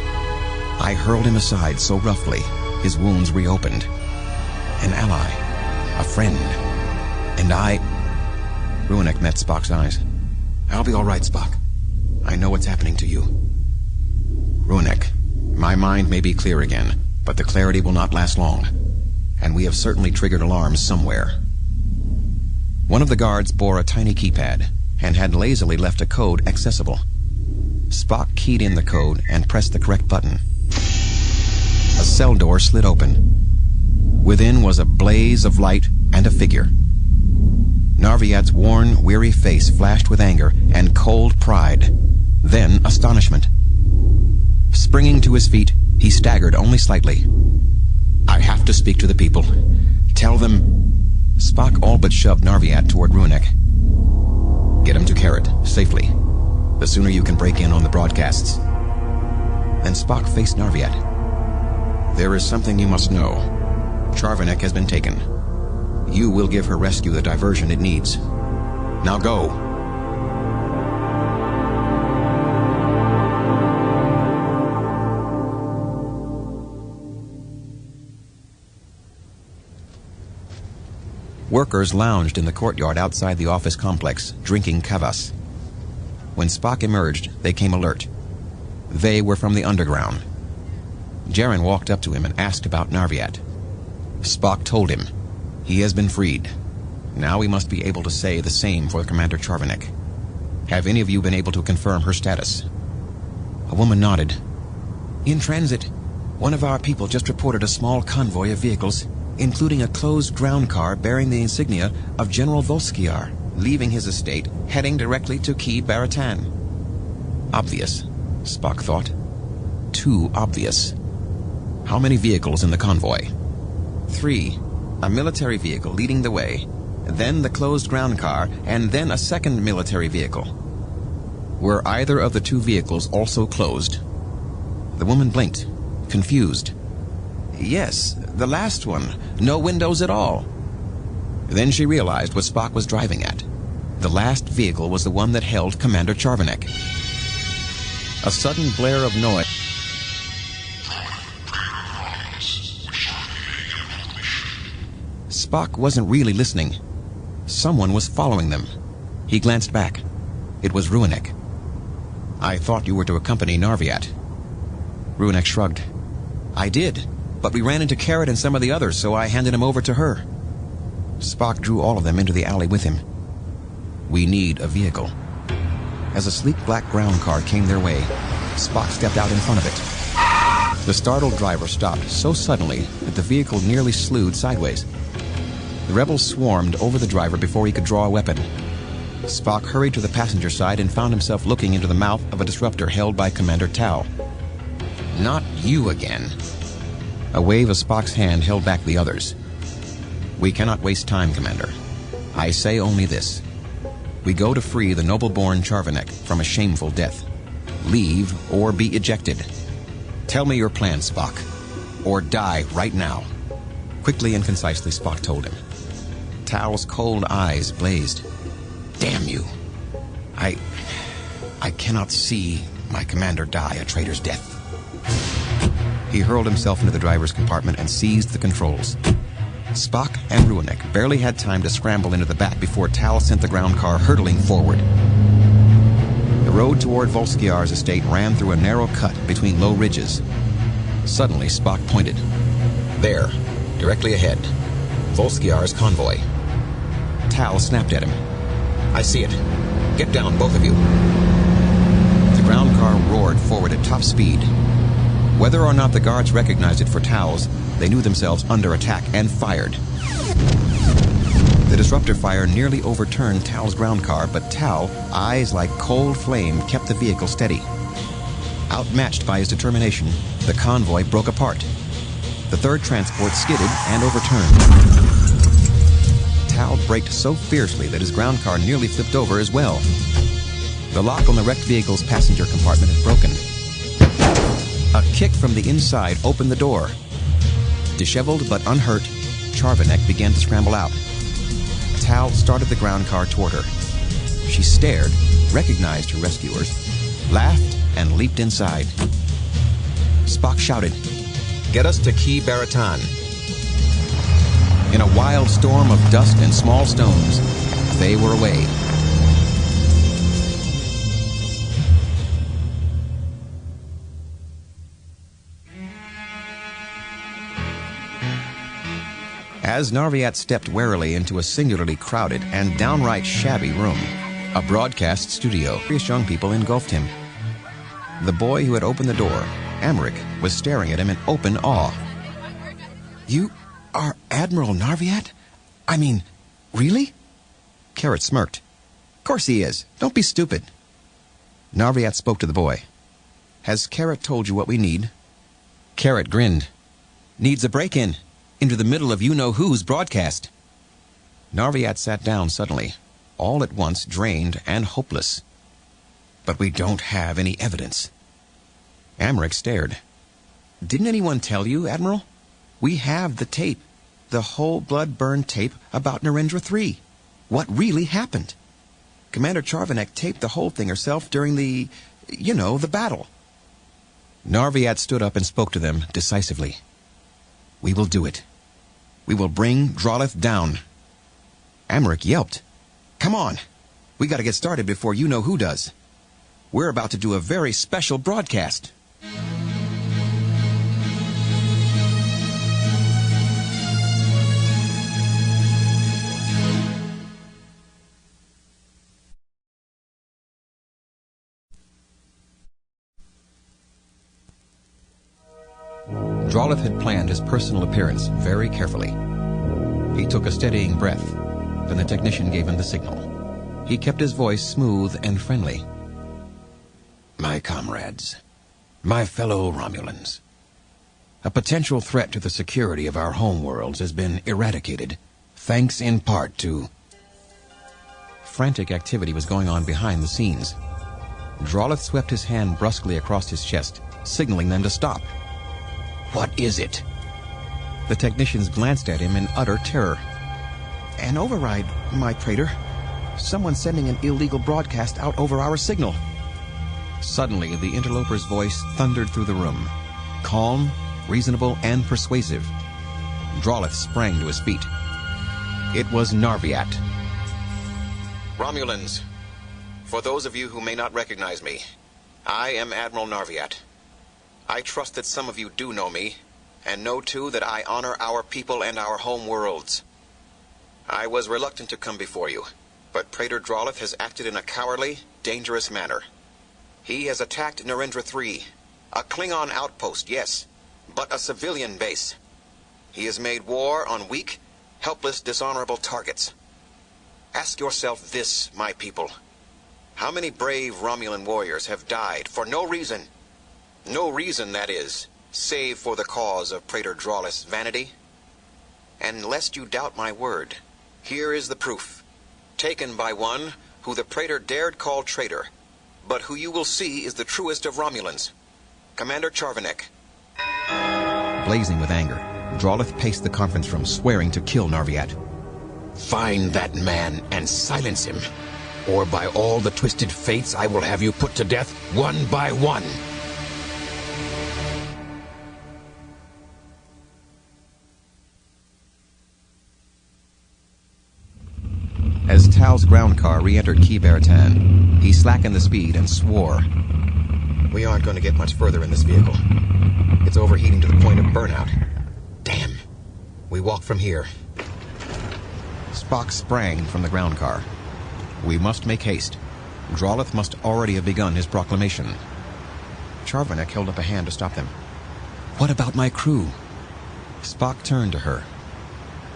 I hurled him aside so roughly, his wounds reopened. An ally, a friend, and I... Ruinek met Spock's eyes. I'll be all right, Spock. I know what's happening to you. Runek, my mind may be clear again, but the clarity will not last long, and we have certainly triggered alarms somewhere. One of the guards bore a tiny keypad and had lazily left a code accessible. Spock keyed in the code and pressed the correct button. A cell door slid open. Within was a blaze of light and a figure. Narviat's worn, weary face flashed with anger and cold pride, then astonishment. Springing to his feet, he staggered only slightly. I have to speak to the people. Tell them... Spock all but shoved Narviat toward Runek. Get him to Carrot, safely. The sooner you can break in on the broadcasts. Then Spock faced Narviat. There is something you must know. Charvanek has been taken. You will give her rescue the diversion it needs. Now go. Workers lounged in the courtyard outside the office complex, drinking kvass. When Spock emerged, they came alert. They were from the underground. Jaren walked up to him and asked about Narviat. Spock told him. He has been freed. Now we must be able to say the same for Commander Charvanek. Have any of you been able to confirm her status? A woman nodded. In transit. One of our people just reported a small convoy of vehicles, including a closed ground car bearing the insignia of General Volskiar, leaving his estate, heading directly to Key Baratan. Obvious, Spock thought. Too obvious. How many vehicles in the convoy? 3. A military vehicle leading the way, then the closed ground car, and then a second military vehicle. Were either of the 2 vehicles also closed? The woman blinked, confused. Yes, the last one. No windows at all. Then she realized what Spock was driving at. The last vehicle was the one that held Commander Charvanek. A sudden blare of noise. Spock wasn't really listening. Someone was following them. He glanced back. It was Runek. I thought you were to accompany Narviat. Runek shrugged. I did, but we ran into Carrot and some of the others, so I handed him over to her. Spock drew all of them into the alley with him. We need a vehicle. As a sleek black ground car came their way, Spock stepped out in front of it. The startled driver stopped so suddenly that the vehicle nearly slewed sideways. The rebels swarmed over the driver before he could draw a weapon. Spock hurried to the passenger side and found himself looking into the mouth of a disruptor held by Commander Tal. Not you again. A wave of Spock's hand held back the others. We cannot waste time, Commander. I say only this. We go to free the noble-born Charvanek from a shameful death. Leave or be ejected. Tell me your plan, Spock. Or die right now. Quickly and concisely, Spock told him. Tal's cold eyes blazed. Damn you. I cannot see my commander die a traitor's death. He hurled himself into the driver's compartment and seized the controls. Spock and Runek barely had time to scramble into the back before Tal sent the ground car hurtling forward. The road toward Volskiar's estate ran through a narrow cut between low ridges. Suddenly, Spock pointed. There, directly ahead. Volskiar's convoy. Tal snapped at him. I see it. Get down, both of you. The ground car roared forward at top speed. Whether or not the guards recognized it for Tal's, they knew themselves under attack and fired. The disruptor fire nearly overturned Tal's ground car, but Tal, eyes like cold flame, kept the vehicle steady. Outmatched by his determination, the convoy broke apart. The third transport skidded and overturned. Tal braked so fiercely that his ground car nearly flipped over as well. The lock on the wrecked vehicle's passenger compartment had broken. A kick from the inside opened the door. Disheveled but unhurt, Charvanek began to scramble out. Tal started the ground car toward her. She stared, recognized her rescuers, laughed, and leaped inside. Spock shouted, Get us to Key Baratan. In a wild storm of dust and small stones, they were away. As Narviat stepped warily into a singularly crowded and downright shabby room, a broadcast studio, various young people engulfed him. The boy who had opened the door, Amric, was staring at him in open awe. "You are Admiral Narviat? I mean, really?" Carrot smirked. "Course he is. Don't be stupid." Narviat spoke to the boy. "Has Carrot told you what we need?" Carrot grinned. "Needs a break-in into the middle of you-know-who's broadcast." Narviat sat down suddenly, all at once drained and hopeless. "But we don't have any evidence." Amric stared. "Didn't anyone tell you, Admiral? We have the tape, the whole blood-burned tape about Narendra 3. What really happened? Commander Charvanek taped the whole thing herself during the battle." Narviat stood up and spoke to them decisively. "We will do it. We will bring Drolith down." Amric yelped. "Come on. We got to get started before you-know-who does. We're about to do a very special broadcast." Drolith had planned his personal appearance very carefully. He took a steadying breath. Then the technician gave him the signal. He kept his voice smooth and friendly. "My comrades, my fellow Romulans, a potential threat to the security of our homeworlds has been eradicated, thanks in part to..." Frantic activity was going on behind the scenes. Drolith swept his hand brusquely across his chest, signaling them to stop. "What is it?" The technicians glanced at him in utter terror. "An override, my praetor. Someone's sending an illegal broadcast out over our signal." Suddenly, the interloper's voice thundered through the room. Calm, reasonable, and persuasive. Drolith sprang to his feet. It was Narviat. "Romulans, for those of you who may not recognize me, I am Admiral Narviat. I trust that some of you do know me, and know too that I honor our people and our home worlds. I was reluctant to come before you, but Praetor Drolith has acted in a cowardly, dangerous manner. He has attacked Narendra 3, a Klingon outpost, yes, but a civilian base. He has made war on weak, helpless, dishonorable targets. Ask yourself this, my people. How many brave Romulan warriors have died for no reason? No reason, that is, save for the cause of Praetor Drolith's vanity? And lest you doubt my word, here is the proof, taken by one who the Praetor dared call traitor, but who you will see is the truest of Romulans, Commander Charvanek." Blazing with anger, Drolith paced the conference room, swearing to kill Narviat. "Find that man and silence him, or by all the twisted fates I will have you put to death one by one." As Tal's ground car re-entered Key Baratan, he slackened the speed and swore. "We aren't going to get much further in this vehicle. It's overheating to the point of burnout. Damn. We walk from here." Spock sprang from the ground car. "We must make haste. Drolith must already have begun his proclamation." Charvanek held up a hand to stop them. "What about my crew?" Spock turned to her.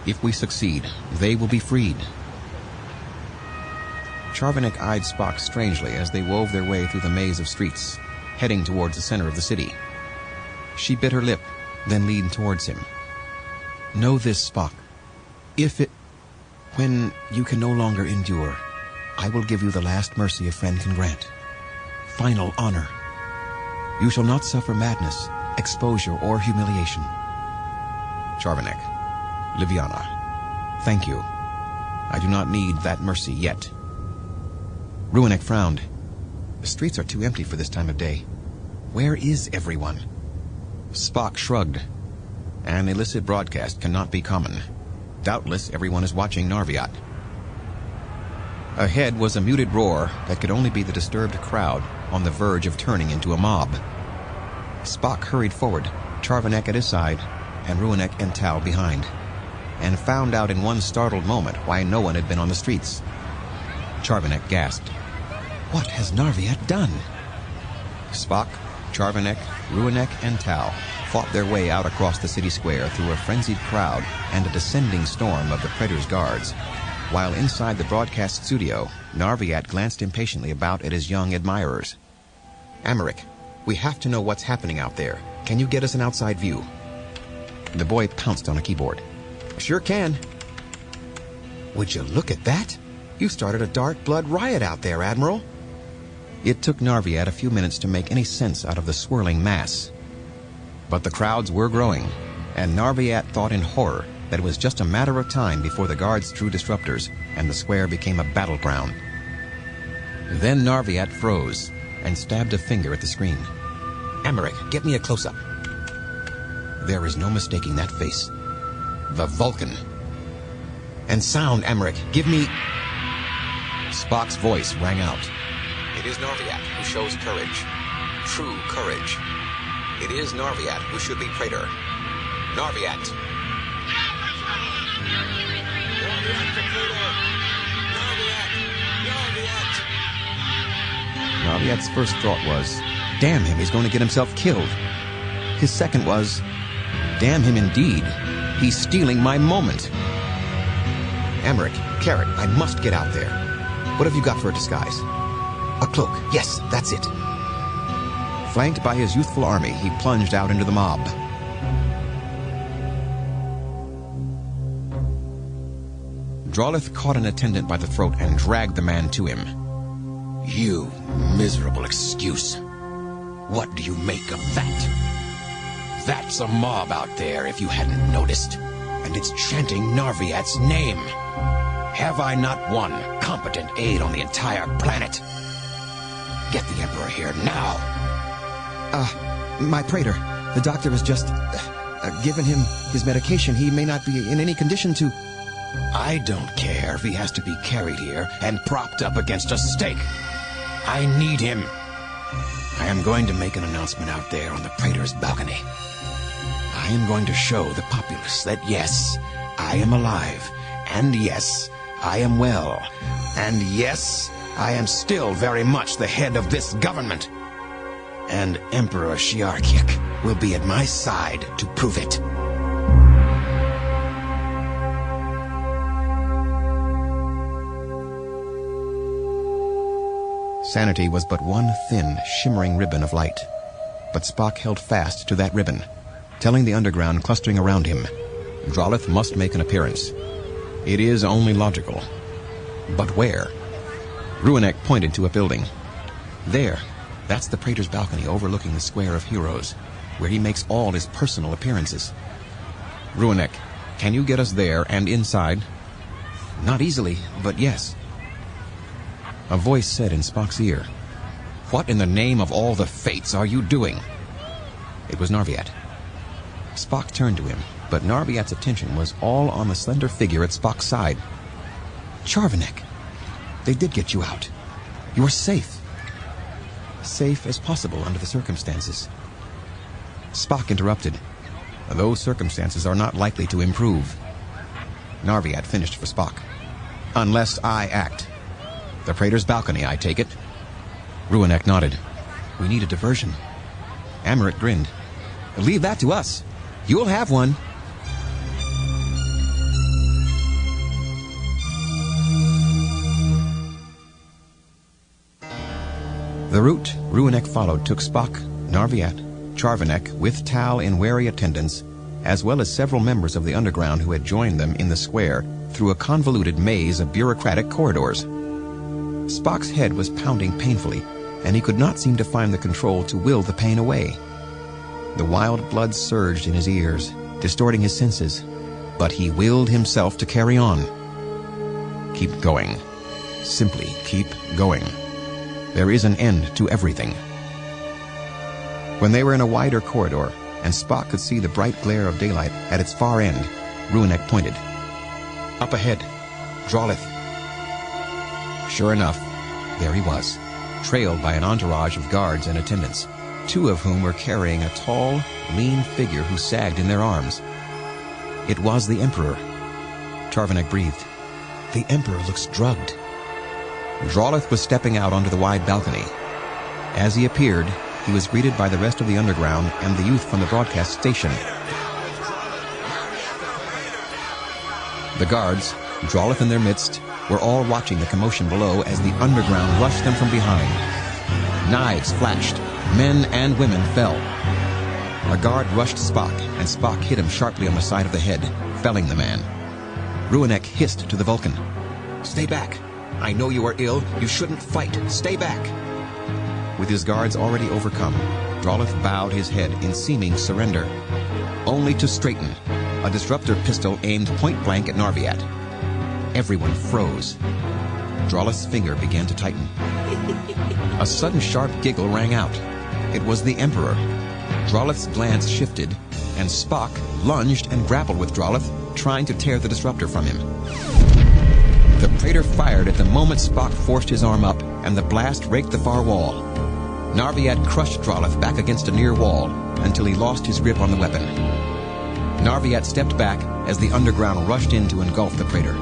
"If we succeed, they will be freed." Charvanek eyed Spock strangely as they wove their way through the maze of streets, heading towards the center of the city. She bit her lip, then leaned towards him. "Know this, Spock. When you can no longer endure, I will give you the last mercy a friend can grant. Final honor. You shall not suffer madness, exposure, or humiliation." Charvanek. "Liviana. Thank you. I do not need that mercy yet." Ruinek frowned. "The streets are too empty for this time of day. Where is everyone?" Spock shrugged. "An illicit broadcast cannot be common. Doubtless everyone is watching Narviat." Ahead was a muted roar that could only be the disturbed crowd on the verge of turning into a mob. Spock hurried forward, Charvanek at his side, and Ruinek and Tal behind. and found out in one startled moment why no one had been on the streets. Charvanek gasped. What has Narviat done? Spock, Charvanek, Ruinek, and Tal fought their way out across the city square through a frenzied crowd and a descending storm of the Praetor's guards. While inside the broadcast studio, Narviat glanced impatiently about at his young admirers. Americ, we have to know what's happening out there. Can you get us an outside view? The boy pounced on a keyboard. Sure can. Would you look at that? You started a dark blood riot out there, Admiral. It took Narviat a few minutes to make any sense out of the swirling mass. But the crowds were growing, and Narviat thought in horror that it was just a matter of time before the guards drew disruptors and the square became a battleground. Then Narviat froze and stabbed a finger at the screen. Americ, get me a close-up. There is no mistaking that face. The Vulcan. And sound, Americ, give me... Spock's voice rang out. It is Narviat who shows courage. True courage. It is Narviat who should be Praetor. Narviat. Narviat's first thought was, damn him, he's going to get himself killed. His second was, damn him indeed, he's stealing my moment. Americ, Carrot, I must get out there. What have you got for a disguise? A cloak, yes, that's it. Flanked by his youthful army, he plunged out into the mob. Drawlith caught an attendant by the throat and dragged the man to him. You miserable excuse. What do you make of that? That's a mob out there, if you hadn't noticed. And it's chanting Narviat's name. Have I not one competent aide on the entire planet? Get the Emperor here now. My Praetor. The doctor has just given him his medication. He may not be in any condition to... I don't care if he has to be carried here and propped up against a stake. I need him. I am going to make an announcement out there on the Praetor's balcony. I am going to show the populace that yes, I am alive, and yes, I am well, and yes, I am still very much the head of this government. And Emperor Shiarkik will be at my side to prove it. Sanity was but one thin, shimmering ribbon of light. But Spock held fast to that ribbon, telling the underground clustering around him, Drawlith must make an appearance. It is only logical. But where? Ruinek pointed to a building. There, that's the Praetor's balcony overlooking the Square of Heroes, where he makes all his personal appearances. Ruinek, can you get us there and inside? Not easily, but yes. A voice said in Spock's ear, What in the name of all the fates are you doing? It was Narviat. Spock turned to him, but Narviat's attention was all on the slender figure at Spock's side. Charvanek, they did get you out. You are safe. Safe as possible under the circumstances. Spock interrupted. Those circumstances are not likely to improve. Narviat finished for Spock. Unless I act. The Praetor's balcony, I take it. Ruinek nodded. We need a diversion. Americ grinned. Leave that to us. You'll have one. The route Ruinek followed took Spock, Narviat, Charvanek, with Tal in wary attendance, as well as several members of the underground who had joined them in the square, through a convoluted maze of bureaucratic corridors. Spock's head was pounding painfully, and he could not seem to find the control to will the pain away. The wild blood surged in his ears, distorting his senses, but he willed himself to carry on. Keep going. Simply keep going. There is an end to everything. When they were in a wider corridor, and Spock could see the bright glare of daylight at its far end, Ruinek pointed. Up ahead, Drawlith. Sure enough, there he was, trailed by an entourage of guards and attendants, two of whom were carrying a tall, lean figure who sagged in their arms. It was the Emperor, Charvanek breathed. "The Emperor looks drugged." Drolith was stepping out onto the wide balcony. As he appeared, he was greeted by the rest of the underground and the youth from the broadcast station. The guards, Drolith in their midst, were all watching the commotion below as the underground rushed them from behind. Knives flashed. Men and women fell. A guard rushed Spock, and Spock hit him sharply on the side of the head, felling the man. Ruanek hissed to the Vulcan. "Stay back. I know you are ill. You shouldn't fight. Stay back." With his guards already overcome, Drolith bowed his head in seeming surrender, only to straighten, a disruptor pistol aimed point-blank at Narviat. Everyone froze. Drolith's finger began to tighten. A sudden sharp giggle rang out. It was the Emperor. Drolith's glance shifted, and Spock lunged and grappled with Drolith, trying to tear the disruptor from him. The Praetor fired at the moment Spock forced his arm up, and the blast raked the far wall. Narviat crushed Drolith back against a near wall until he lost his grip on the weapon. Narviat stepped back as the underground rushed in to engulf the Praetor.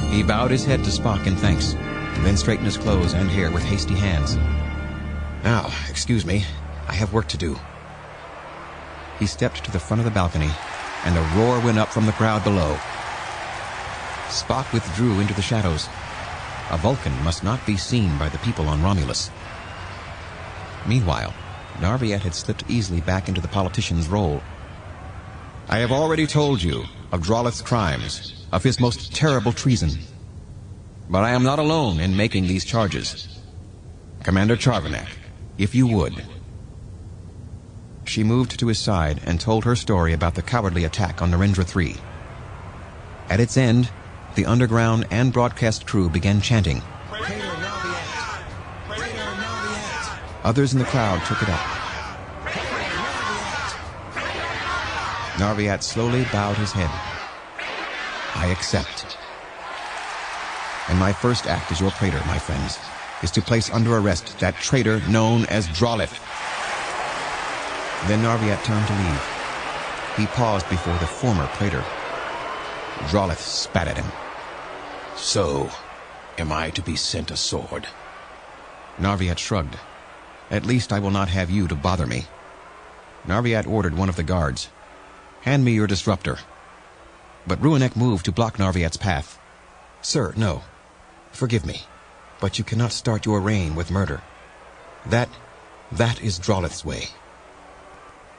He bowed his head to Spock in thanks, then straightened his clothes and hair with hasty hands. "Now, excuse me, I have work to do." He stepped to the front of the balcony, and a roar went up from the crowd below. Spock withdrew into the shadows. A Vulcan must not be seen by the people on Romulus. Meanwhile, Narviat had slipped easily back into the politician's role. "I have already told you of Drolith's crimes, of his most terrible treason. But I am not alone in making these charges. Commander Charvanek, if you would." She moved to his side and told her story about the cowardly attack on Narendra 3. At its end, the underground and broadcast crew began chanting. "Praetor Narviat! Praetor Narviat!" Others in the crowd took it up. Narviat slowly bowed his head. "I accept. And my first act as your praetor, my friends, is to place under arrest that traitor known as Drolith." Then Narviat turned to leave. He paused before the former praetor. Drolith spat at him. "So, am I to be sent a sword?" Narviat shrugged. "At least I will not have you to bother me." Narviat ordered one of the guards. "Hand me your disruptor." But Ruanek moved to block Narviat's path. "Sir, no. Forgive me. But you cannot start your reign with murder. That is Drolith's way."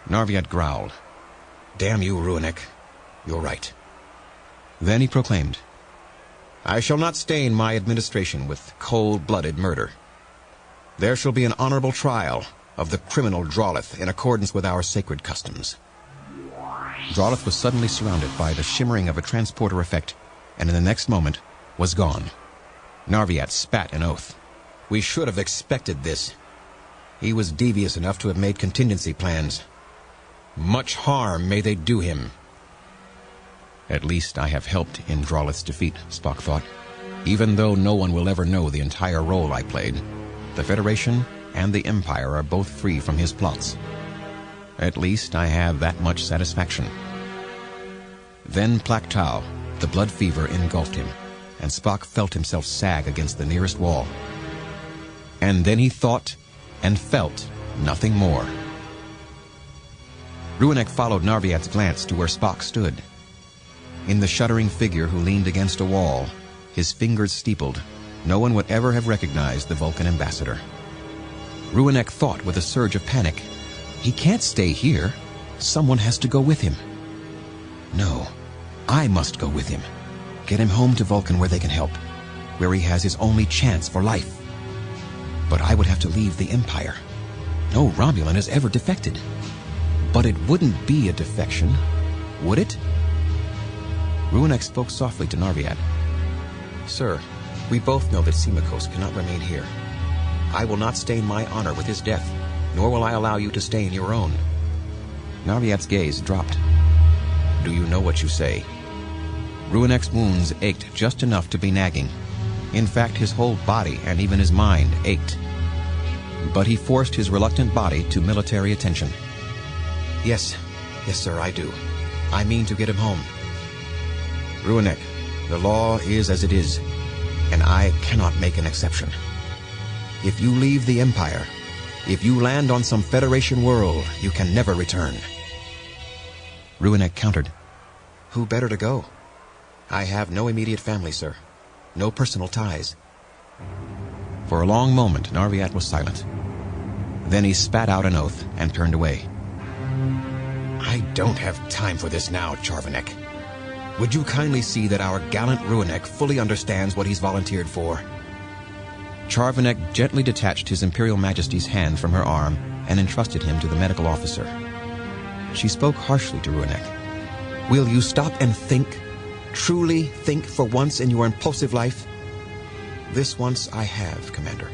Narviat growled. "Damn you, Ruanek. You're right." Then he proclaimed, "I shall not stain my administration with cold-blooded murder. There shall be an honorable trial of the criminal Drolith in accordance with our sacred customs." Drolith was suddenly surrounded by the shimmering of a transporter effect, and in the next moment was gone. Narviat spat an oath. "We should have expected this. He was devious enough to have made contingency plans. Much harm may they do him." "At least I have helped in Drolith's defeat," Spock thought. "Even though no one will ever know the entire role I played, the Federation and the Empire are both free from his plots. At least I have that much satisfaction." Then Plak-Tau, the blood fever engulfed him, and Spock felt himself sag against the nearest wall. And then he thought and felt nothing more. Ruanek followed Narviat's glance to where Spock stood. In the shuddering figure who leaned against a wall, his fingers steepled, no one would ever have recognized the Vulcan ambassador. Ruanek thought with a surge of panic, "He can't stay here. Someone has to go with him. No, I must go with him. Get him home to Vulcan where they can help, where he has his only chance for life. But I would have to leave the Empire. No Romulan has ever defected. But it wouldn't be a defection, would it?" Ruanek spoke softly to Narviat. "Sir, we both know that Simakos cannot remain here. I will not stain my honor with his death, nor will I allow you to stain your own." Narviat's gaze dropped. "Do you know what you say?" Ruanek's wounds ached just enough to be nagging. In fact, his whole body and even his mind ached. But he forced his reluctant body to military attention. Yes, sir, I do. I mean to get him home." Ruinek, the law is as it is, and I cannot make an exception. If you leave the Empire, if you land on some Federation world, you can never return. Ruinek countered. Who better to go? I have no immediate family, sir. No personal ties. For a long moment, Narviat was silent. Then he spat out an oath and turned away. I don't have time for this now, Charvanek. Would you kindly see that our gallant Ruinek fully understands what he's volunteered for? Charvanek gently detached His Imperial Majesty's hand from her arm and entrusted him to the medical officer. She spoke harshly to Ruinek. Will you stop and think? Truly think for once in your impulsive life? This once I have, Commander.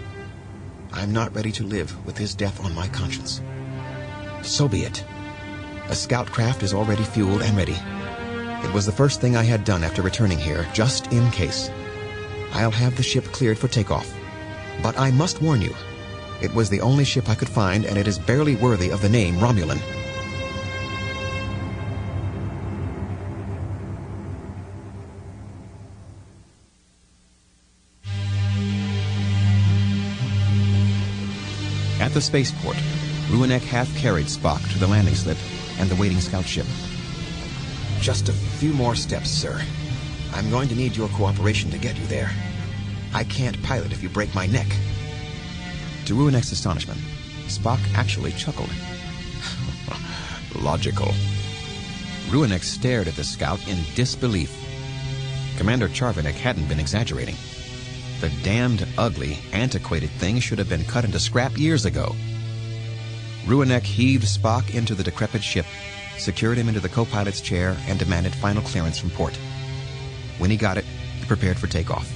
I'm not ready to live with his death on my conscience. So be it. A scout craft is already fueled and ready. It was the first thing I had done after returning here, just in case. I'll have the ship cleared for takeoff. But I must warn you, it was the only ship I could find, and it is barely worthy of the name Romulan. At the spaceport, Ruinek half-carried Spock to the landing slip and the waiting scout ship. Just a few more steps, sir. I'm going to need your cooperation to get you there. I can't pilot if you break my neck. To Ruinek's astonishment, Spock actually chuckled. Logical. Ruinek stared at the scout in disbelief. Commander Charvanek hadn't been exaggerating. The damned, ugly, antiquated thing should have been cut into scrap years ago. Ruinek heaved Spock into the decrepit ship, secured him into the co-pilot's chair, and demanded final clearance from port. When he got it, he prepared for takeoff.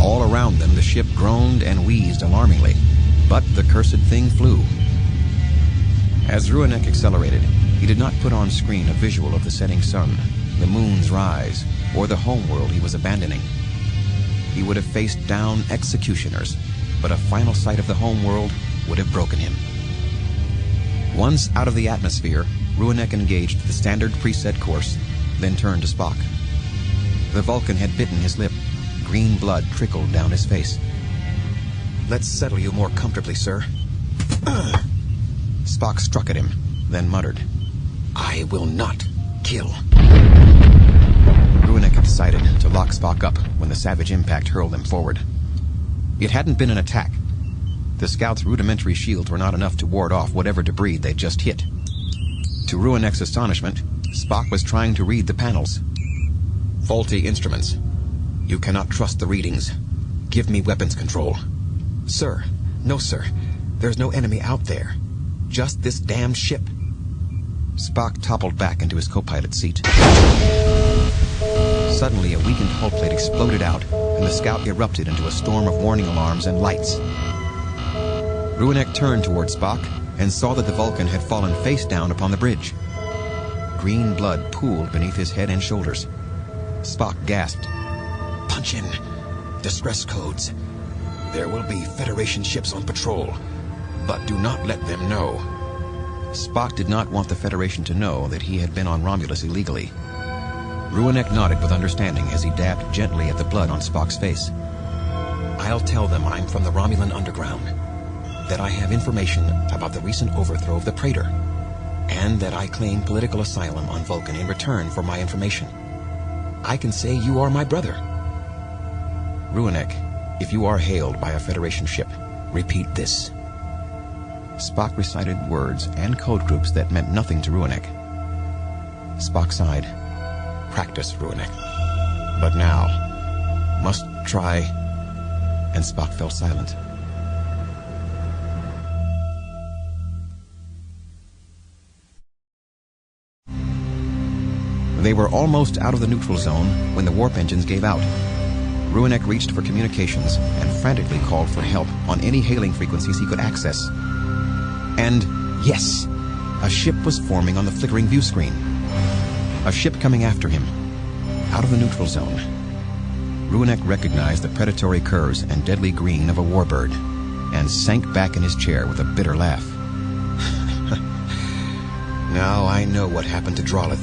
All around them, the ship groaned and wheezed alarmingly, but the cursed thing flew. As Ruinek accelerated, he did not put on screen a visual of the setting sun, the moon's rise, or the homeworld he was abandoning. He would have faced down executioners, but a final sight of the homeworld would have broken him. Once out of the atmosphere, Ruinek engaged the standard preset course, then turned to Spock. The Vulcan had bitten his lip. Green blood trickled down his face. Let's settle you more comfortably, sir. Spock struck at him, then muttered, I will not kill. Ruinek had decided to lock Spock up when the savage impact hurled them forward. It hadn't been an attack. The scout's rudimentary shields were not enough to ward off whatever debris they'd just hit. To Ruinek's astonishment, Spock was trying to read the panels. Faulty instruments. You cannot trust the readings. Give me weapons control. Sir, no sir. There's no enemy out there. Just this damned ship. Spock toppled back into his co-pilot seat. Suddenly, a weakened hull plate exploded out, and the scout erupted into a storm of warning alarms and lights. Ruinek turned toward Spock and saw that the Vulcan had fallen face down upon the bridge. Green blood pooled beneath his head and shoulders. Spock gasped. Punch in. Distress codes. There will be Federation ships on patrol, but do not let them know. Spock did not want the Federation to know that he had been on Romulus illegally. Ruinek nodded with understanding as he dabbed gently at the blood on Spock's face. I'll tell them I'm from the Romulan underground, that I have information about the recent overthrow of the Praetor, and that I claim political asylum on Vulcan in return for my information. I can say you are my brother. Ruinek, if you are hailed by a Federation ship, repeat this. Spock recited words and code groups that meant nothing to Ruinek. Spock sighed. Practice, Ruinek. But now, must try, and Spock fell silent. They were almost out of the neutral zone when the warp engines gave out. Ruinek reached for communications and frantically called for help on any hailing frequencies he could access. And, yes, a ship was forming on the flickering view screen. A ship coming after him, out of the neutral zone. Ruinek recognized the predatory curves and deadly green of a warbird, and sank back in his chair with a bitter laugh. Now I know what happened to Drawlith.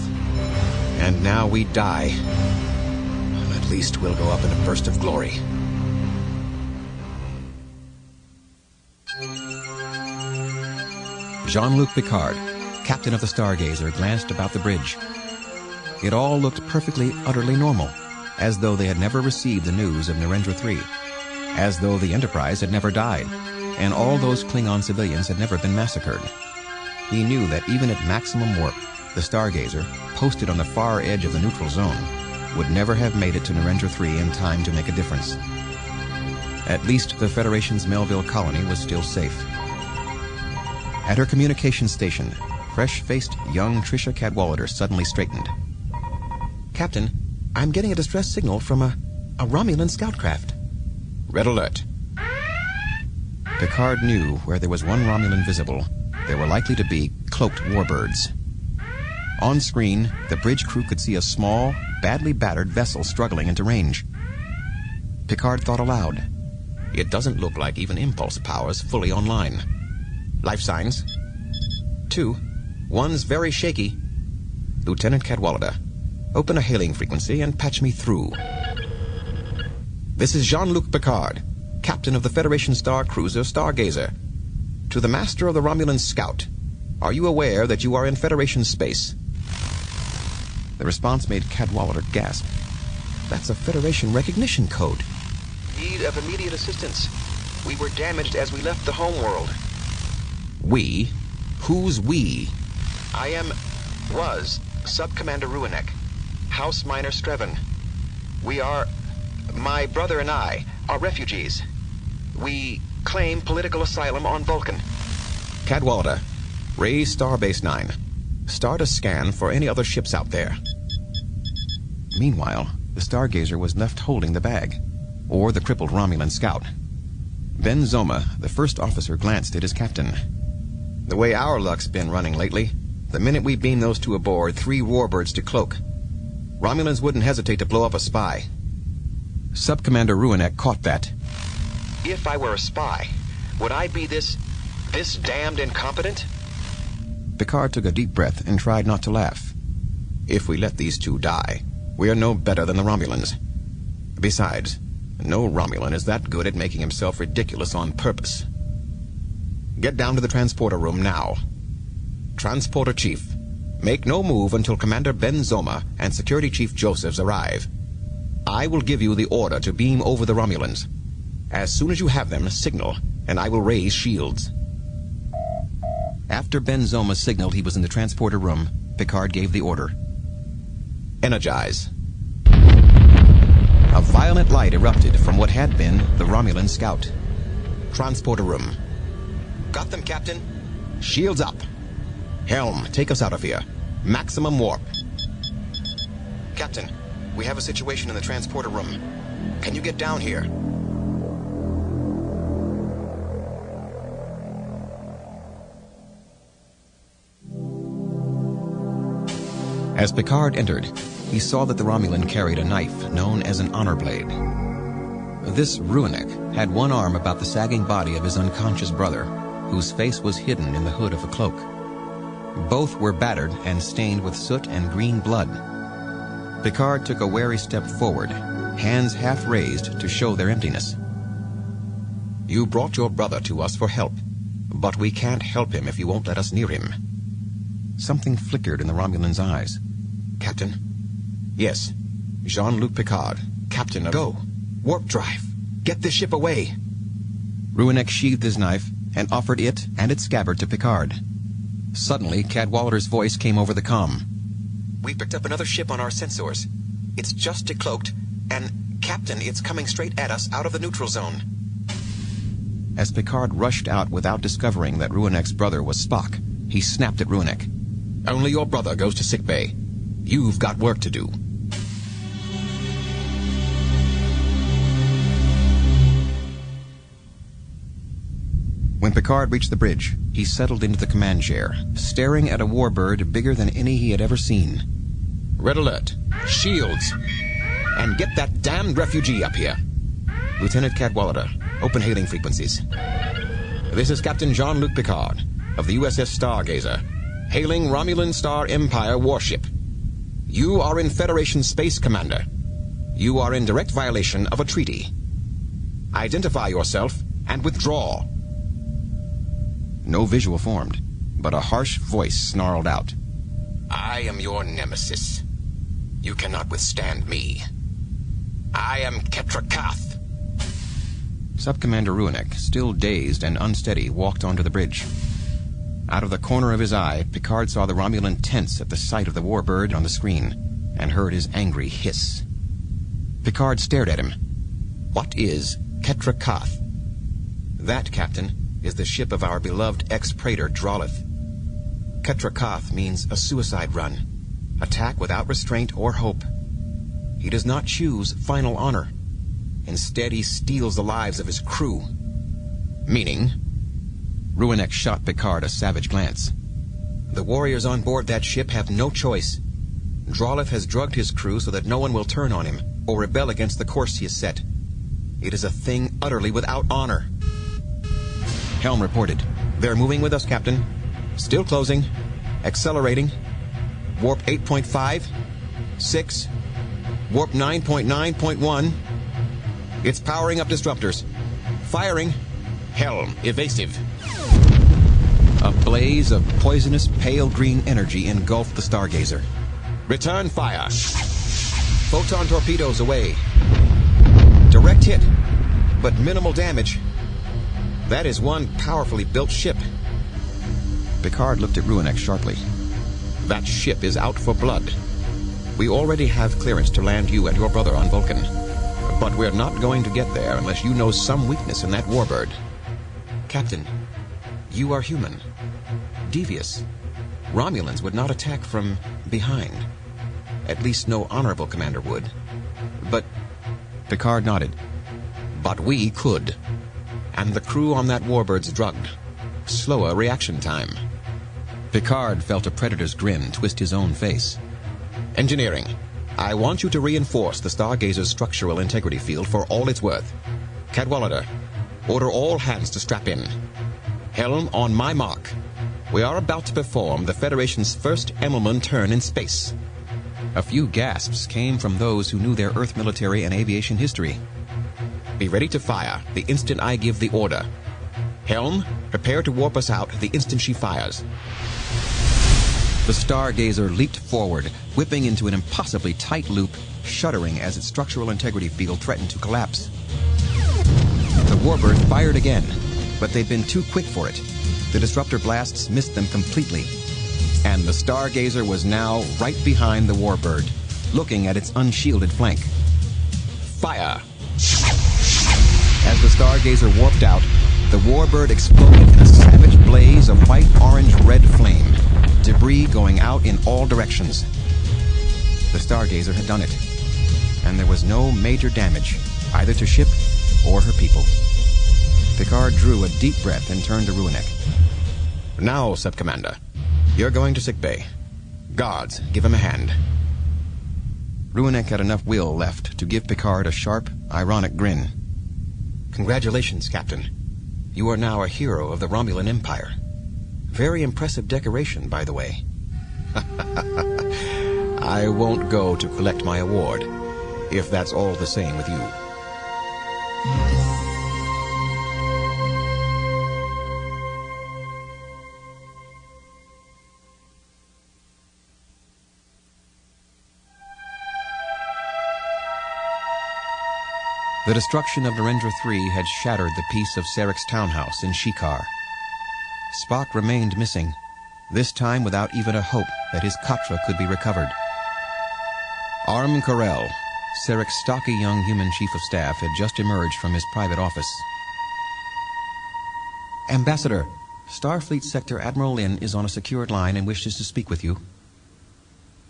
And now we die. At least we'll go up in a burst of glory. Jean-Luc Picard, captain of the Stargazer, glanced about the bridge. It all looked perfectly, utterly normal, as though they had never received the news of Narendra 3, as though the Enterprise had never died, and all those Klingon civilians had never been massacred. He knew that even at maximum warp, the Stargazer, posted on the far edge of the neutral zone, would never have made it to Narendra 3 in time to make a difference. At least the Federation's Melville colony was still safe. At her communications station, fresh-faced young Tricia Cadwallader suddenly straightened. "Captain, I'm getting a distress signal from a Romulan scout craft." Red alert. Picard knew where there was one Romulan visible, there were likely to be cloaked warbirds. On screen, the bridge crew could see a small, badly battered vessel struggling into range. Picard thought aloud. It doesn't look like even impulse power's fully online. Life signs. 2. One's very shaky. Lieutenant Cadwallader, open a hailing frequency and patch me through. This is Jean-Luc Picard, captain of the Federation star cruiser Stargazer. To the master of the Romulan Scout, are you aware that you are in Federation space? The response made Cadwallader gasp. That's a Federation recognition code. Need of immediate assistance. We were damaged as we left the homeworld. We? Who's we? I was Sub-Commander Ruinek, House Minor Streven. My brother and I are refugees. We claim political asylum on Vulcan. Cadwallader, raise Starbase 9. Start a scan for any other ships out there. Meanwhile, the Stargazer was left holding the bag, or the crippled Romulan scout. Ben Zoma, the first officer, glanced at his captain. The way our luck's been running lately, the minute we beam those two aboard, 3 warbirds to cloak. Romulans wouldn't hesitate to blow up a spy. Sub-Commander Ruinek caught that. If I were a spy, would I be this damned incompetent? Picard took a deep breath and tried not to laugh. If we let these two die, we are no better than the Romulans. Besides, no Romulan is that good at making himself ridiculous on purpose. Get down to the transporter room now. Transporter Chief, make no move until Commander Ben Zoma and Security Chief Josephs arrive. I will give you the order to beam over the Romulans. As soon as you have them, signal, and I will raise shields. After Ben Zoma signaled he was in the transporter room, Picard gave the order. Energize. A violent light erupted from what had been the Romulan scout. Transporter room. Got them, Captain. Shields up. Helm, take us out of here. Maximum warp. Captain, we have a situation in the transporter room. Can you get down here? As Picard entered, he saw that the Romulan carried a knife known as an honor blade. This Ruinek had one arm about the sagging body of his unconscious brother, whose face was hidden in the hood of a cloak. Both were battered and stained with soot and green blood. Picard took a wary step forward, hands half raised to show their emptiness. You brought your brother to us for help, but we can't help him if you won't let us near him. Something flickered in the Romulan's eyes. Captain? Yes, Jean-Luc Picard, captain of... Go! Warp drive! Get this ship away! Ruinek sheathed his knife and offered it and its scabbard to Picard. Suddenly, Cadwallader's voice came over the comm. We picked up another ship on our sensors. It's just decloaked, and, Captain, it's coming straight at us out of the neutral zone. As Picard rushed out without discovering that Ruinek's brother was Spock, he snapped at Ruinek. Only your brother goes to sickbay. You've got work to do. When Picard reached the bridge, he settled into the command chair, staring at a warbird bigger than any he had ever seen. Red alert. Shields. And get that damned refugee up here. Lieutenant Cadwallader, open hailing frequencies. This is Captain Jean-Luc Picard of the USS Stargazer. hailing Romulan Star Empire warship. You are in Federation Space, Commander. You are in direct violation of a treaty. Identify yourself and withdraw. No visual formed, but a harsh voice snarled out. I am your nemesis. You cannot withstand me. I am Ketra Kath. Sub-Commander Ruinek, still dazed and unsteady, walked onto the bridge. Out of the corner of his eye, Picard saw the Romulan tense at the sight of the warbird on the screen, and heard his angry hiss. Picard stared at him. What is Ketra Kath? That, Captain, is the ship of our beloved ex-praetor Drolith. Ketra Kath means a suicide run, attack without restraint or hope. He does not choose final honor. Instead, he steals the lives of his crew. Meaning? Ruinek shot Picard a savage glance. The warriors on board that ship have no choice. Drolith has drugged his crew so that no one will turn on him or rebel against the course he has set. It is a thing utterly without honor. Helm reported. They're moving with us, Captain. Still closing. Accelerating. Warp 8.5. 6. Warp 9.9.1. It's powering up disruptors. Firing. Helm, evasive. A blaze of poisonous pale green energy engulfed the Stargazer. Return fire. Photon torpedoes away. Direct hit, but minimal damage. That is one powerfully built ship. Picard looked at Ruinek sharply. That ship is out for blood. We already have clearance to land you and your brother on Vulcan. But we're not going to get there unless you know some weakness in that warbird. Captain, you are human. Devious. Romulans would not attack from behind. At least no honorable commander would. But... Picard nodded. But we could. And the crew on that warbird's drugged. Slower reaction time. Picard felt a predator's grin twist his own face. Engineering. I want you to reinforce the Stargazer's structural integrity field for all it's worth. Cadwallader, order all hands to strap in. Helm, on my mark. We are about to perform the Federation's first Emmelman turn in space. A few gasps came from those who knew their Earth military and aviation history. Be ready to fire the instant I give the order. Helm, prepare to warp us out the instant she fires. The Stargazer leaped forward, whipping into an impossibly tight loop, shuddering as its structural integrity field threatened to collapse. The warbird fired again, but they'd been too quick for it. The disruptor blasts missed them completely. And the Stargazer was now right behind the warbird, looking at its unshielded flank. Fire! As the Stargazer warped out, the warbird exploded in a savage blaze of white, orange, red flame, debris going out in all directions. The Stargazer had done it, and there was no major damage, either to ship or her people. Picard drew a deep breath and turned to Ruinek. Now, Sub-Commander, you're going to sickbay. Guards, give him a hand. Ruinek had enough will left to give Picard a sharp, ironic grin. Congratulations, Captain. You are now a hero of the Romulan Empire. Very impressive decoration, by the way. I won't go to collect my award, if that's all the same with you. The destruction of Narendra III had shattered the peace of Sarek's townhouse in Shikar. Spock remained missing, this time without even a hope that his Katra could be recovered. Arm Karel, Sarek's stocky young human chief of staff, had just emerged from his private office. Ambassador, Starfleet Sector Admiral Lin is on a secured line and wishes to speak with you.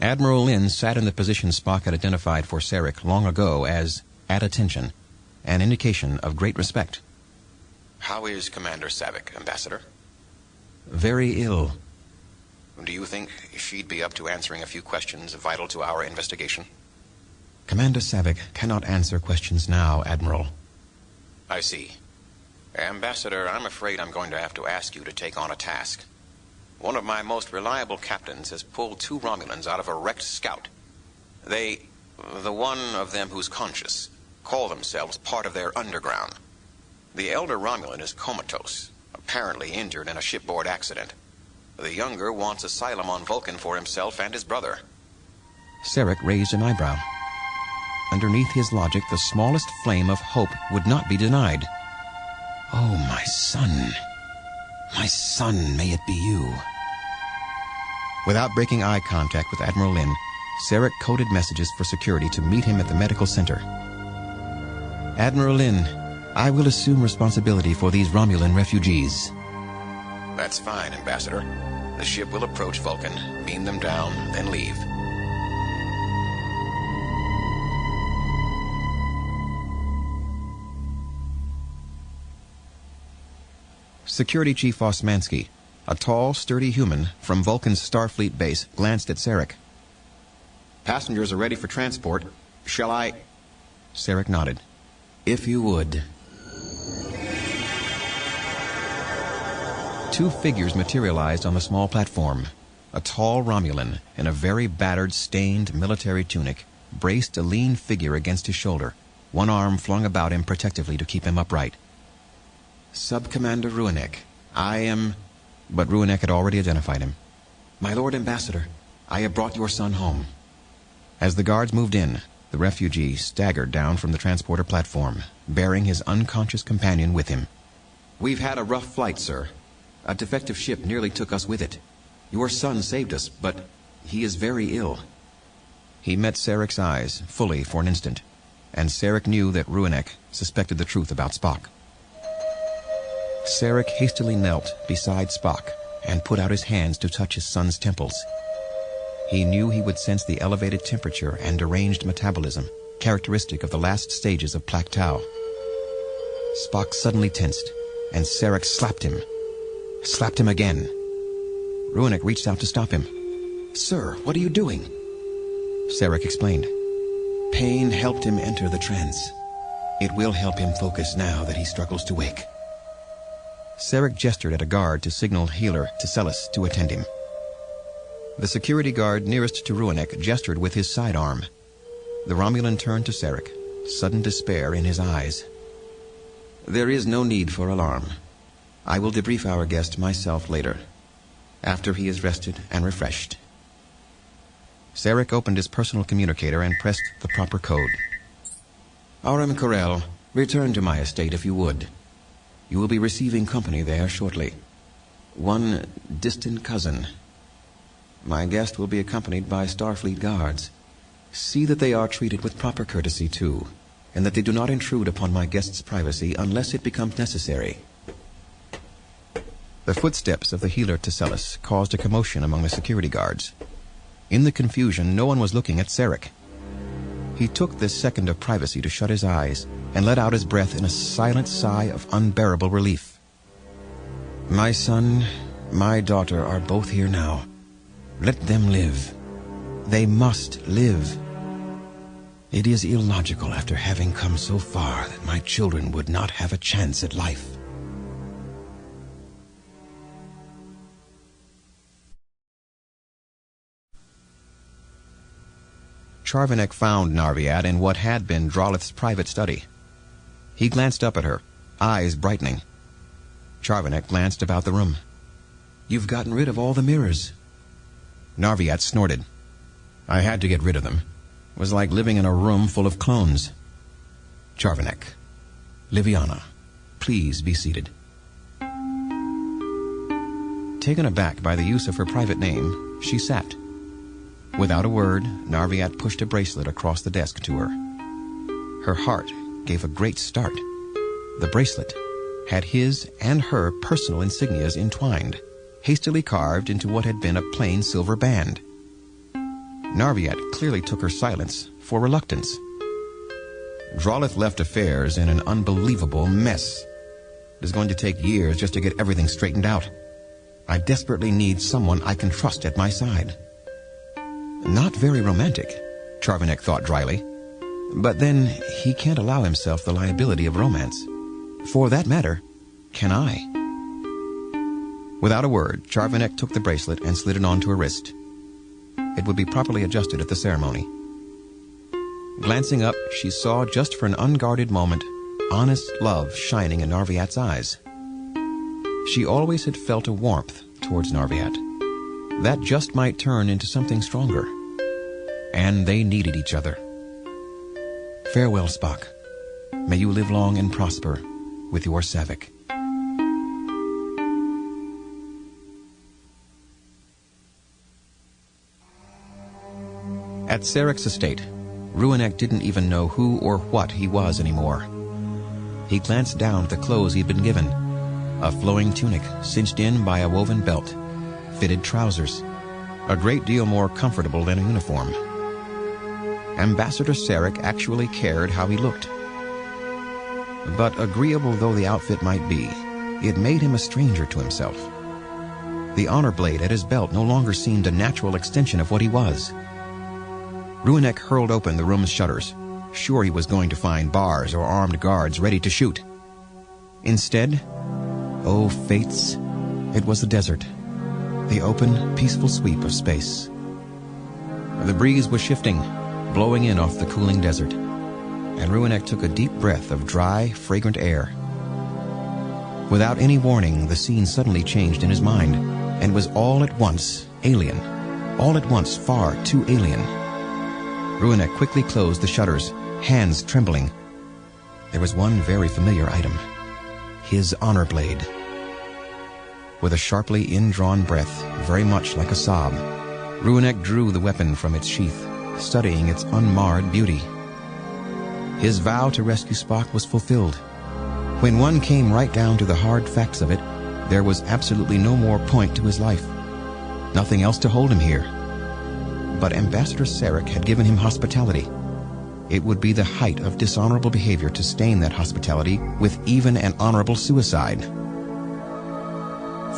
Admiral Lin sat in the position Spock had identified for Sarek long ago as at attention, an indication of great respect. How is Commander Savick, Ambassador? Very ill. Do you think she'd be up to answering a few questions vital to our investigation? Commander Savick cannot answer questions now, Admiral. I see. Ambassador, I'm afraid I'm going to have to ask you to take on a task. One of my most reliable captains has pulled 2 Romulans out of a wrecked scout. The one of them who's conscious, call themselves part of their underground. The elder Romulan is comatose, apparently injured in a shipboard accident. The younger wants asylum on Vulcan for himself and his brother. Sarek raised an eyebrow. Underneath his logic, the smallest flame of hope would not be denied. Oh, my son, may it be you. Without breaking eye contact with Admiral Lin, Sarek coded messages for security to meet him at the medical center. Admiral Lin, I will assume responsibility for these Romulan refugees. That's fine, Ambassador. The ship will approach Vulcan, beam them down, then leave. Security Chief Osmansky, a tall, sturdy human from Vulcan's Starfleet base, glanced at Sarek. Passengers are ready for transport. Shall I? Sarek nodded. If you would. 2 figures materialized on the small platform. A tall Romulan in a very battered, stained military tunic braced a lean figure against his shoulder, one arm flung about him protectively to keep him upright. Sub-Commander Ruinek, I am... But Ruinek had already identified him. My Lord Ambassador, I have brought your son home. As the guards moved in, the refugee staggered down from the transporter platform, bearing his unconscious companion with him. We've had a rough flight, sir. A defective ship nearly took us with it. Your son saved us, but he is very ill. He met Sarek's eyes fully for an instant, and Sarek knew that Ruinek suspected the truth about Spock. Sarek hastily knelt beside Spock and put out his hands to touch his son's temples. He knew he would sense the elevated temperature and deranged metabolism, characteristic of the last stages of Plaque Tau. Spock suddenly tensed, and Sarek slapped him again. Ruinek reached out to stop him. Sir, what are you doing? Sarek explained. Pain helped him enter the trance. It will help him focus now that he struggles to wake. Sarek gestured at a guard to signal healer Tisellus to attend him. The security guard nearest to Ruinek gestured with his sidearm. The Romulan turned to Sarek, sudden despair in his eyes. There is no need for alarm. I will debrief our guest myself later, after he is rested and refreshed. Sarek opened his personal communicator and pressed the proper code. Aram Corel, return to my estate if you would. You will be receiving company there shortly. One distant cousin. My guest will be accompanied by Starfleet guards. See that they are treated with proper courtesy, too, and that they do not intrude upon my guest's privacy unless it becomes necessary. The footsteps of the healer Tisellus caused a commotion among the security guards. In the confusion, no one was looking at Sarek. He took this second of privacy to shut his eyes and let out his breath in a silent sigh of unbearable relief. My son, my daughter are both here now. Let them live. They must live. It is illogical after having come so far that my children would not have a chance at life. Charvanek found Narviat in what had been Drolith's private study. He glanced up at her, eyes brightening. Charvanek glanced about the room. You've gotten rid of all the mirrors. Narviat snorted. I had to get rid of them. It was like living in a room full of clones. Charvanek. Liviana, please be seated. Taken aback by the use of her private name, she sat. Without a word, Narviat pushed a bracelet across the desk to her. Her heart gave a great start. The bracelet had his and her personal insignias entwined, hastily carved into what had been a plain silver band. Narviat clearly took her silence for reluctance. Drolith left affairs in an unbelievable mess. It is going to take years just to get everything straightened out. I desperately need someone I can trust at my side. Not very romantic, Charvanek thought dryly. But then, he can't allow himself the liability of romance. For that matter, can I? Without a word, Charvanek took the bracelet and slid it onto her wrist. It would be properly adjusted at the ceremony. Glancing up, she saw, just for an unguarded moment, honest love shining in Narviat's eyes. She always had felt a warmth towards Narviat. That just might turn into something stronger. And they needed each other. Farewell, Spock. May you live long and prosper with your Savick. At Sarek's estate, Ruinek didn't even know who or what he was anymore. He glanced down at the clothes he'd been given. A flowing tunic cinched in by a woven belt, fitted trousers, a great deal more comfortable than a uniform. Ambassador Sarek actually cared how he looked. But agreeable though the outfit might be, it made him a stranger to himself. The honor blade at his belt no longer seemed a natural extension of what he was. Ruinek hurled open the room's shutters, sure he was going to find bars or armed guards ready to shoot. Instead, oh fates, it was the desert, the open, peaceful sweep of space. The breeze was shifting, blowing in off the cooling desert, and Ruinek took a deep breath of dry, fragrant air. Without any warning, the scene suddenly changed in his mind, and was all at once alien, all at once far too alien. Ruinek quickly closed the shutters, hands trembling. There was one very familiar item, his honor blade. With a sharply indrawn breath, very much like a sob, Ruinek drew the weapon from its sheath, studying its unmarred beauty. His vow to rescue Spock was fulfilled. When one came right down to the hard facts of it, there was absolutely no more point to his life. Nothing else to hold him here. But Ambassador Sarek had given him hospitality. It would be the height of dishonorable behavior to stain that hospitality with even an honorable suicide.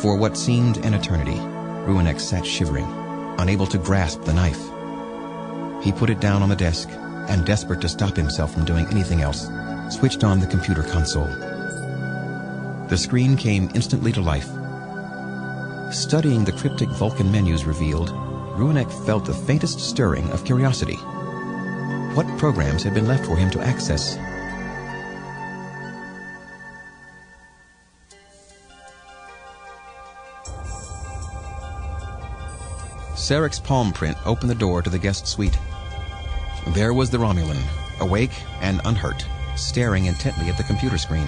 For what seemed an eternity, Ruinek sat shivering, unable to grasp the knife. He put it down on the desk, and desperate to stop himself from doing anything else, switched on the computer console. The screen came instantly to life. Studying the cryptic Vulcan menus revealed, Ruinek felt the faintest stirring of curiosity. What programs had been left for him to access? Sarek's palm print opened the door to the guest suite. There was the Romulan, awake and unhurt, staring intently at the computer screen.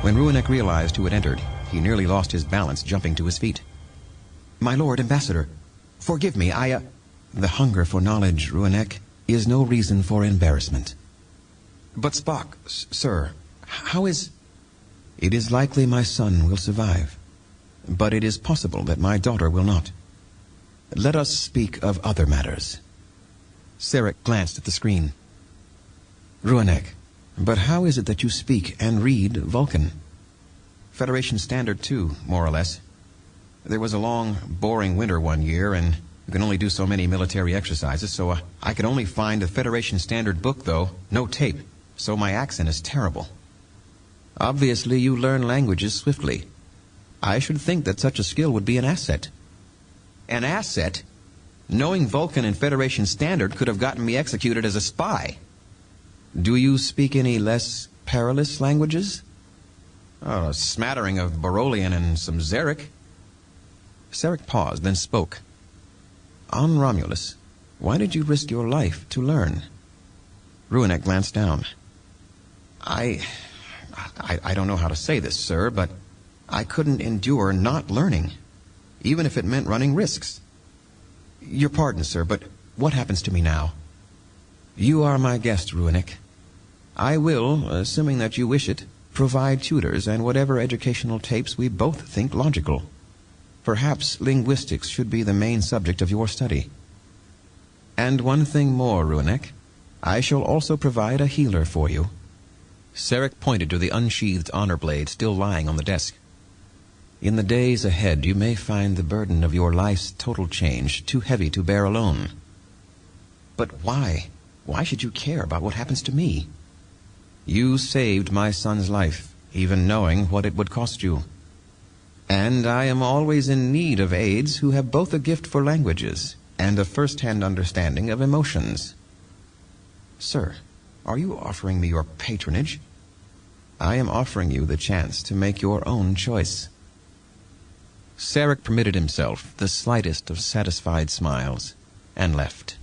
When Ruinek realized who had entered, he nearly lost his balance, jumping to his feet. "My Lord Ambassador, forgive me, The hunger for knowledge, Ruinek, is no reason for embarrassment." "But Spock, sir, how is—" "It is likely my son will survive, but it is possible that my daughter will not. Let us speak of other matters." Sarek glanced at the screen. "Ruinek, but how is it that you speak and read Vulcan?" "Federation Standard 2, more or less. There was a long, boring winter one year, and you can only do so many military exercises, so I could only find the Federation Standard book, though, no tape, so my accent is terrible." "Obviously you learn languages swiftly. I should think that such a skill would be an asset." "An asset? Knowing Vulcan and Federation Standard could have gotten me executed as a spy." "Do you speak any less perilous languages?" "A smattering of Barolian and some Xeric." Sarek paused, then spoke. "On Romulus, why did you risk your life to learn?" Ruinek glanced down. I don't know how to say this, sir, but I couldn't endure not learning, even if it meant running risks. Your pardon, sir, but what happens to me now?" "You are my guest, Ruinek. I will, assuming that you wish it, provide tutors and whatever educational tapes we both think logical. Perhaps linguistics should be the main subject of your study. And one thing more, Ruinek. I shall also provide a healer for you." Sarek pointed to the unsheathed honor blade still lying on the desk. "In the days ahead, you may find the burden of your life's total change too heavy to bear alone." "But why? Why should you care about what happens to me?" "You saved my son's life, even knowing what it would cost you." And I am always in need of aides who have both a gift for languages and a first-hand understanding of emotions. Sir, are you offering me your patronage? I am offering you the chance to make your own choice. Sarek permitted himself the slightest of satisfied smiles and left.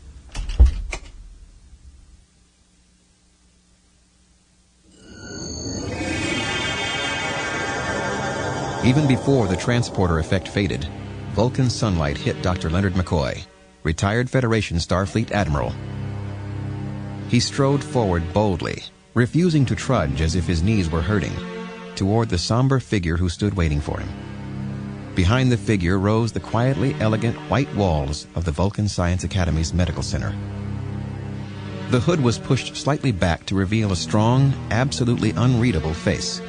Even before the transporter effect faded, Vulcan sunlight hit Dr. Leonard McCoy, retired Federation Starfleet Admiral. He strode forward boldly, refusing to trudge as if his knees were hurting, toward the somber figure who stood waiting for him. Behind the figure rose the quietly elegant white walls of the Vulcan Science Academy's medical center. The hood was pushed slightly back to reveal a strong, absolutely unreadable face.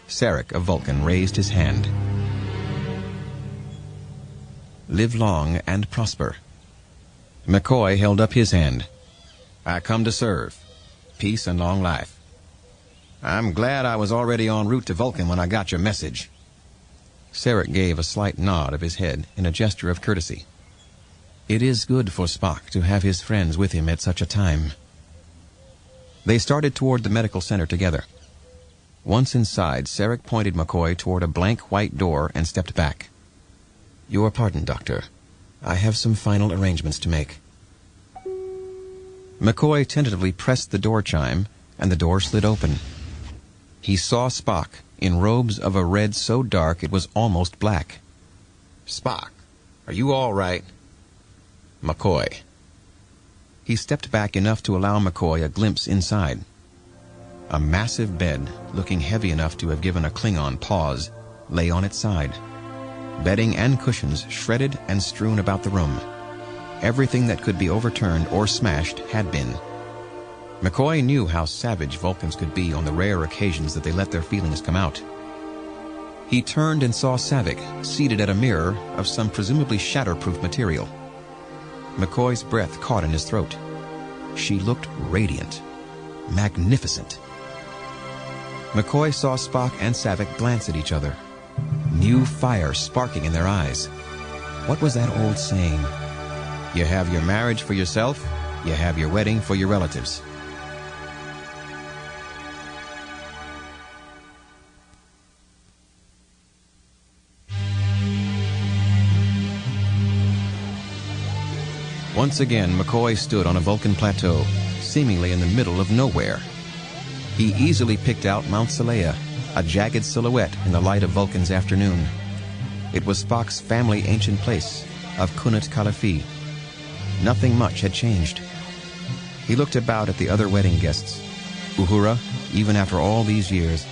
Sarek of Vulcan raised his hand. Live long and prosper. McCoy held up his hand. I come to serve. Peace and long life. I'm glad I was already en route to Vulcan when I got your message. Sarek gave a slight nod of his head in a gesture of courtesy. It is good for Spock to have his friends with him at such a time. They started toward the medical center together. Once inside, Sarek pointed McCoy toward a blank white door and stepped back. Your pardon, Doctor. I have some final arrangements to make. McCoy tentatively pressed the door chime, and the door slid open. He saw Spock, in robes of a red so dark it was almost black. Spock, are you all right? McCoy. He stepped back enough to allow McCoy a glimpse inside. A massive bed, looking heavy enough to have given a Klingon pause, lay on its side. Bedding and cushions shredded and strewn about the room. Everything that could be overturned or smashed had been. McCoy knew how savage Vulcans could be on the rare occasions that they let their feelings come out. He turned and saw Saavik seated at a mirror of some presumably shatterproof material. McCoy's breath caught in his throat. She looked radiant, magnificent. McCoy saw Spock and Saavik glance at each other, new fire sparking in their eyes. What was that old saying? You have your marriage for yourself, you have your wedding for your relatives. Once again, McCoy stood on a Vulcan plateau, seemingly in the middle of nowhere. He easily picked out Mount Seleia, a jagged silhouette in the light of Vulcan's afternoon. It was Spock's family ancient place of Kunat Kalafi. Nothing much had changed. He looked about at the other wedding guests. Uhura, even after all these years,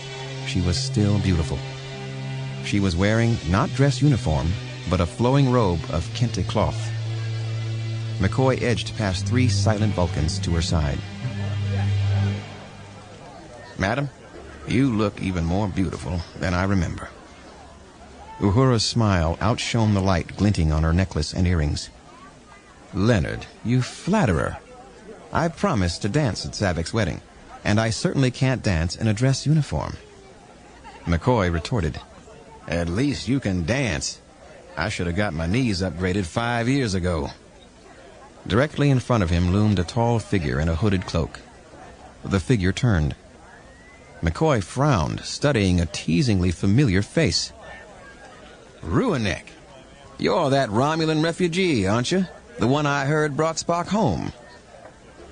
she was still beautiful. She was wearing not dress uniform, but a flowing robe of kente cloth. McCoy edged past 3 silent Vulcans to her side. Madam, you look even more beautiful than I remember. Uhura's smile outshone the light glinting on her necklace and earrings. Leonard, you flatterer. I promised to dance at Saavik's wedding, and I certainly can't dance in a dress uniform. McCoy retorted, At least you can dance. I should have got my knees upgraded 5 years ago. Directly in front of him loomed a tall figure in a hooded cloak. The figure turned. McCoy frowned, studying a teasingly familiar face. Ruinek, you're that Romulan refugee, aren't you? The one I heard brought Spock home.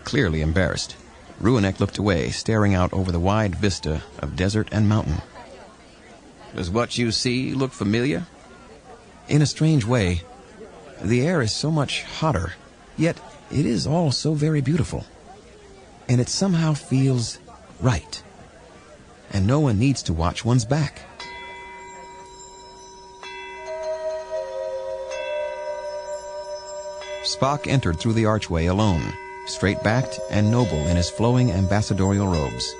Clearly embarrassed, Ruinek looked away, staring out over the wide vista of desert and mountain. Does what you see look familiar? In a strange way. The air is so much hotter, yet it is all so very beautiful. And it somehow feels right. And no one needs to watch one's back. Spock entered through the archway alone, straight-backed and noble in his flowing ambassadorial robes.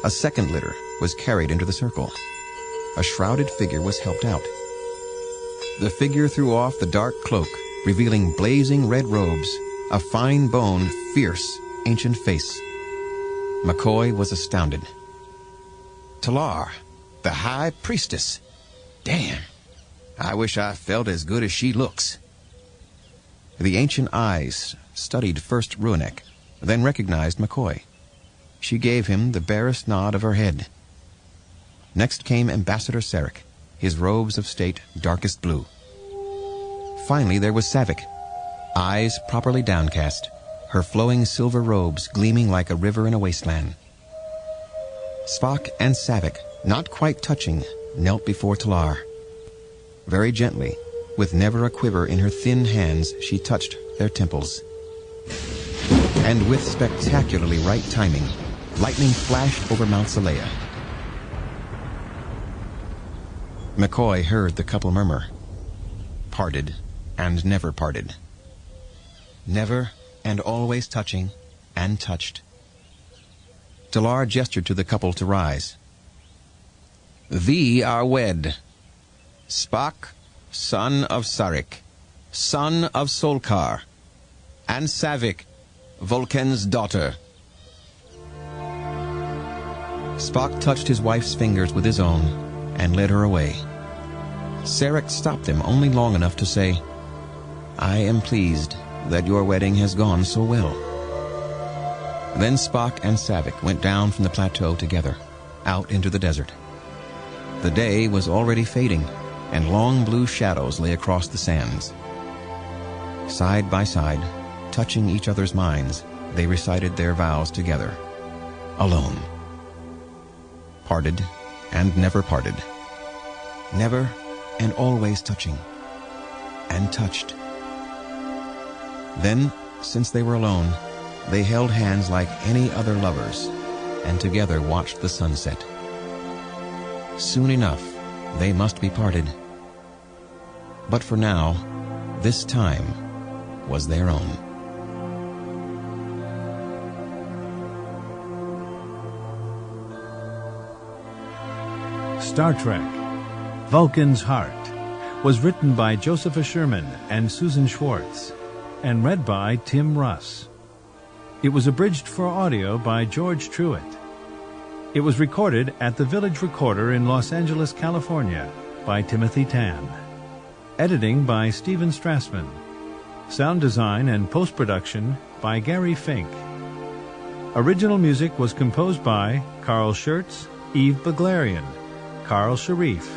A second litter was carried into the circle. A shrouded figure was helped out. The figure threw off the dark cloak, revealing blazing red robes, a fine-boned, fierce, ancient face. McCoy was astounded. Talar, the High Priestess. Damn. I wish I felt as good as she looks. The ancient eyes studied first Ruanek, then recognized McCoy. She gave him the barest nod of her head. Next came Ambassador Sarek, his robes of state darkest blue. Finally there was Saavik, eyes properly downcast, her flowing silver robes gleaming like a river in a wasteland. Spock and Saavik, not quite touching, knelt before Talar. Very gently, with never a quiver in her thin hands, she touched their temples. And with spectacularly right timing, lightning flashed over Mount Saleya. McCoy heard the couple murmur, "Parted and never parted. Never and always touching and touched." Talar gestured to the couple to rise. "Thee are wed. Spock, son of Sarek, son of Solkar, and Saavik, Vulcan's daughter." Spock touched his wife's fingers with his own and led her away. Sarek stopped him only long enough to say, "I am pleased that your wedding has gone so well." Then Spock and Saavik went down from the plateau together, out into the desert. The day was already fading, and long blue shadows lay across the sands. Side by side, touching each other's minds, they recited their vows together, alone. Parted and never parted. Never and always touching. And touched. Then, since they were alone, they held hands like any other lovers, and together watched the sunset. Soon enough, they must be parted. But for now, this time was their own. Star Trek, Vulcan's Heart, was written by Josepha Sherman and Susan Schwartz, and read by Tim Russ. It was abridged for audio by George Truitt. It was recorded at the Village Recorder in Los Angeles, California, by Timothy Tan. Editing by Stephen Strassman. Sound design and post-production by Gary Fink. Original music was composed by Carl Schurtz, Eve Beglarian, Carl Sharif,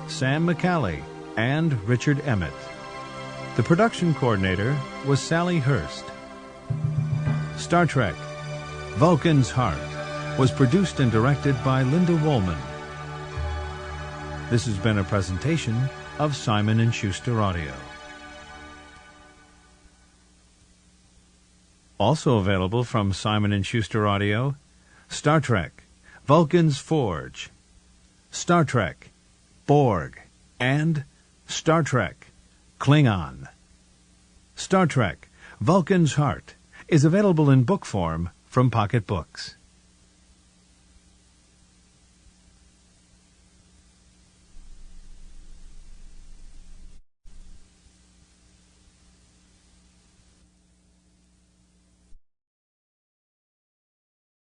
Sam McCallie, and Richard Emmett. The production coordinator was Sally Hurst. Star Trek, Vulcan's Heart, was produced and directed by Linda Woolman. This has been a presentation of Simon & Schuster Audio. Also available from Simon & Schuster Audio, Star Trek, Vulcan's Forge, Star Trek, Borg, and Star Trek, Klingon. Star Trek, Vulcan's Heart is available in book form from Pocket Books.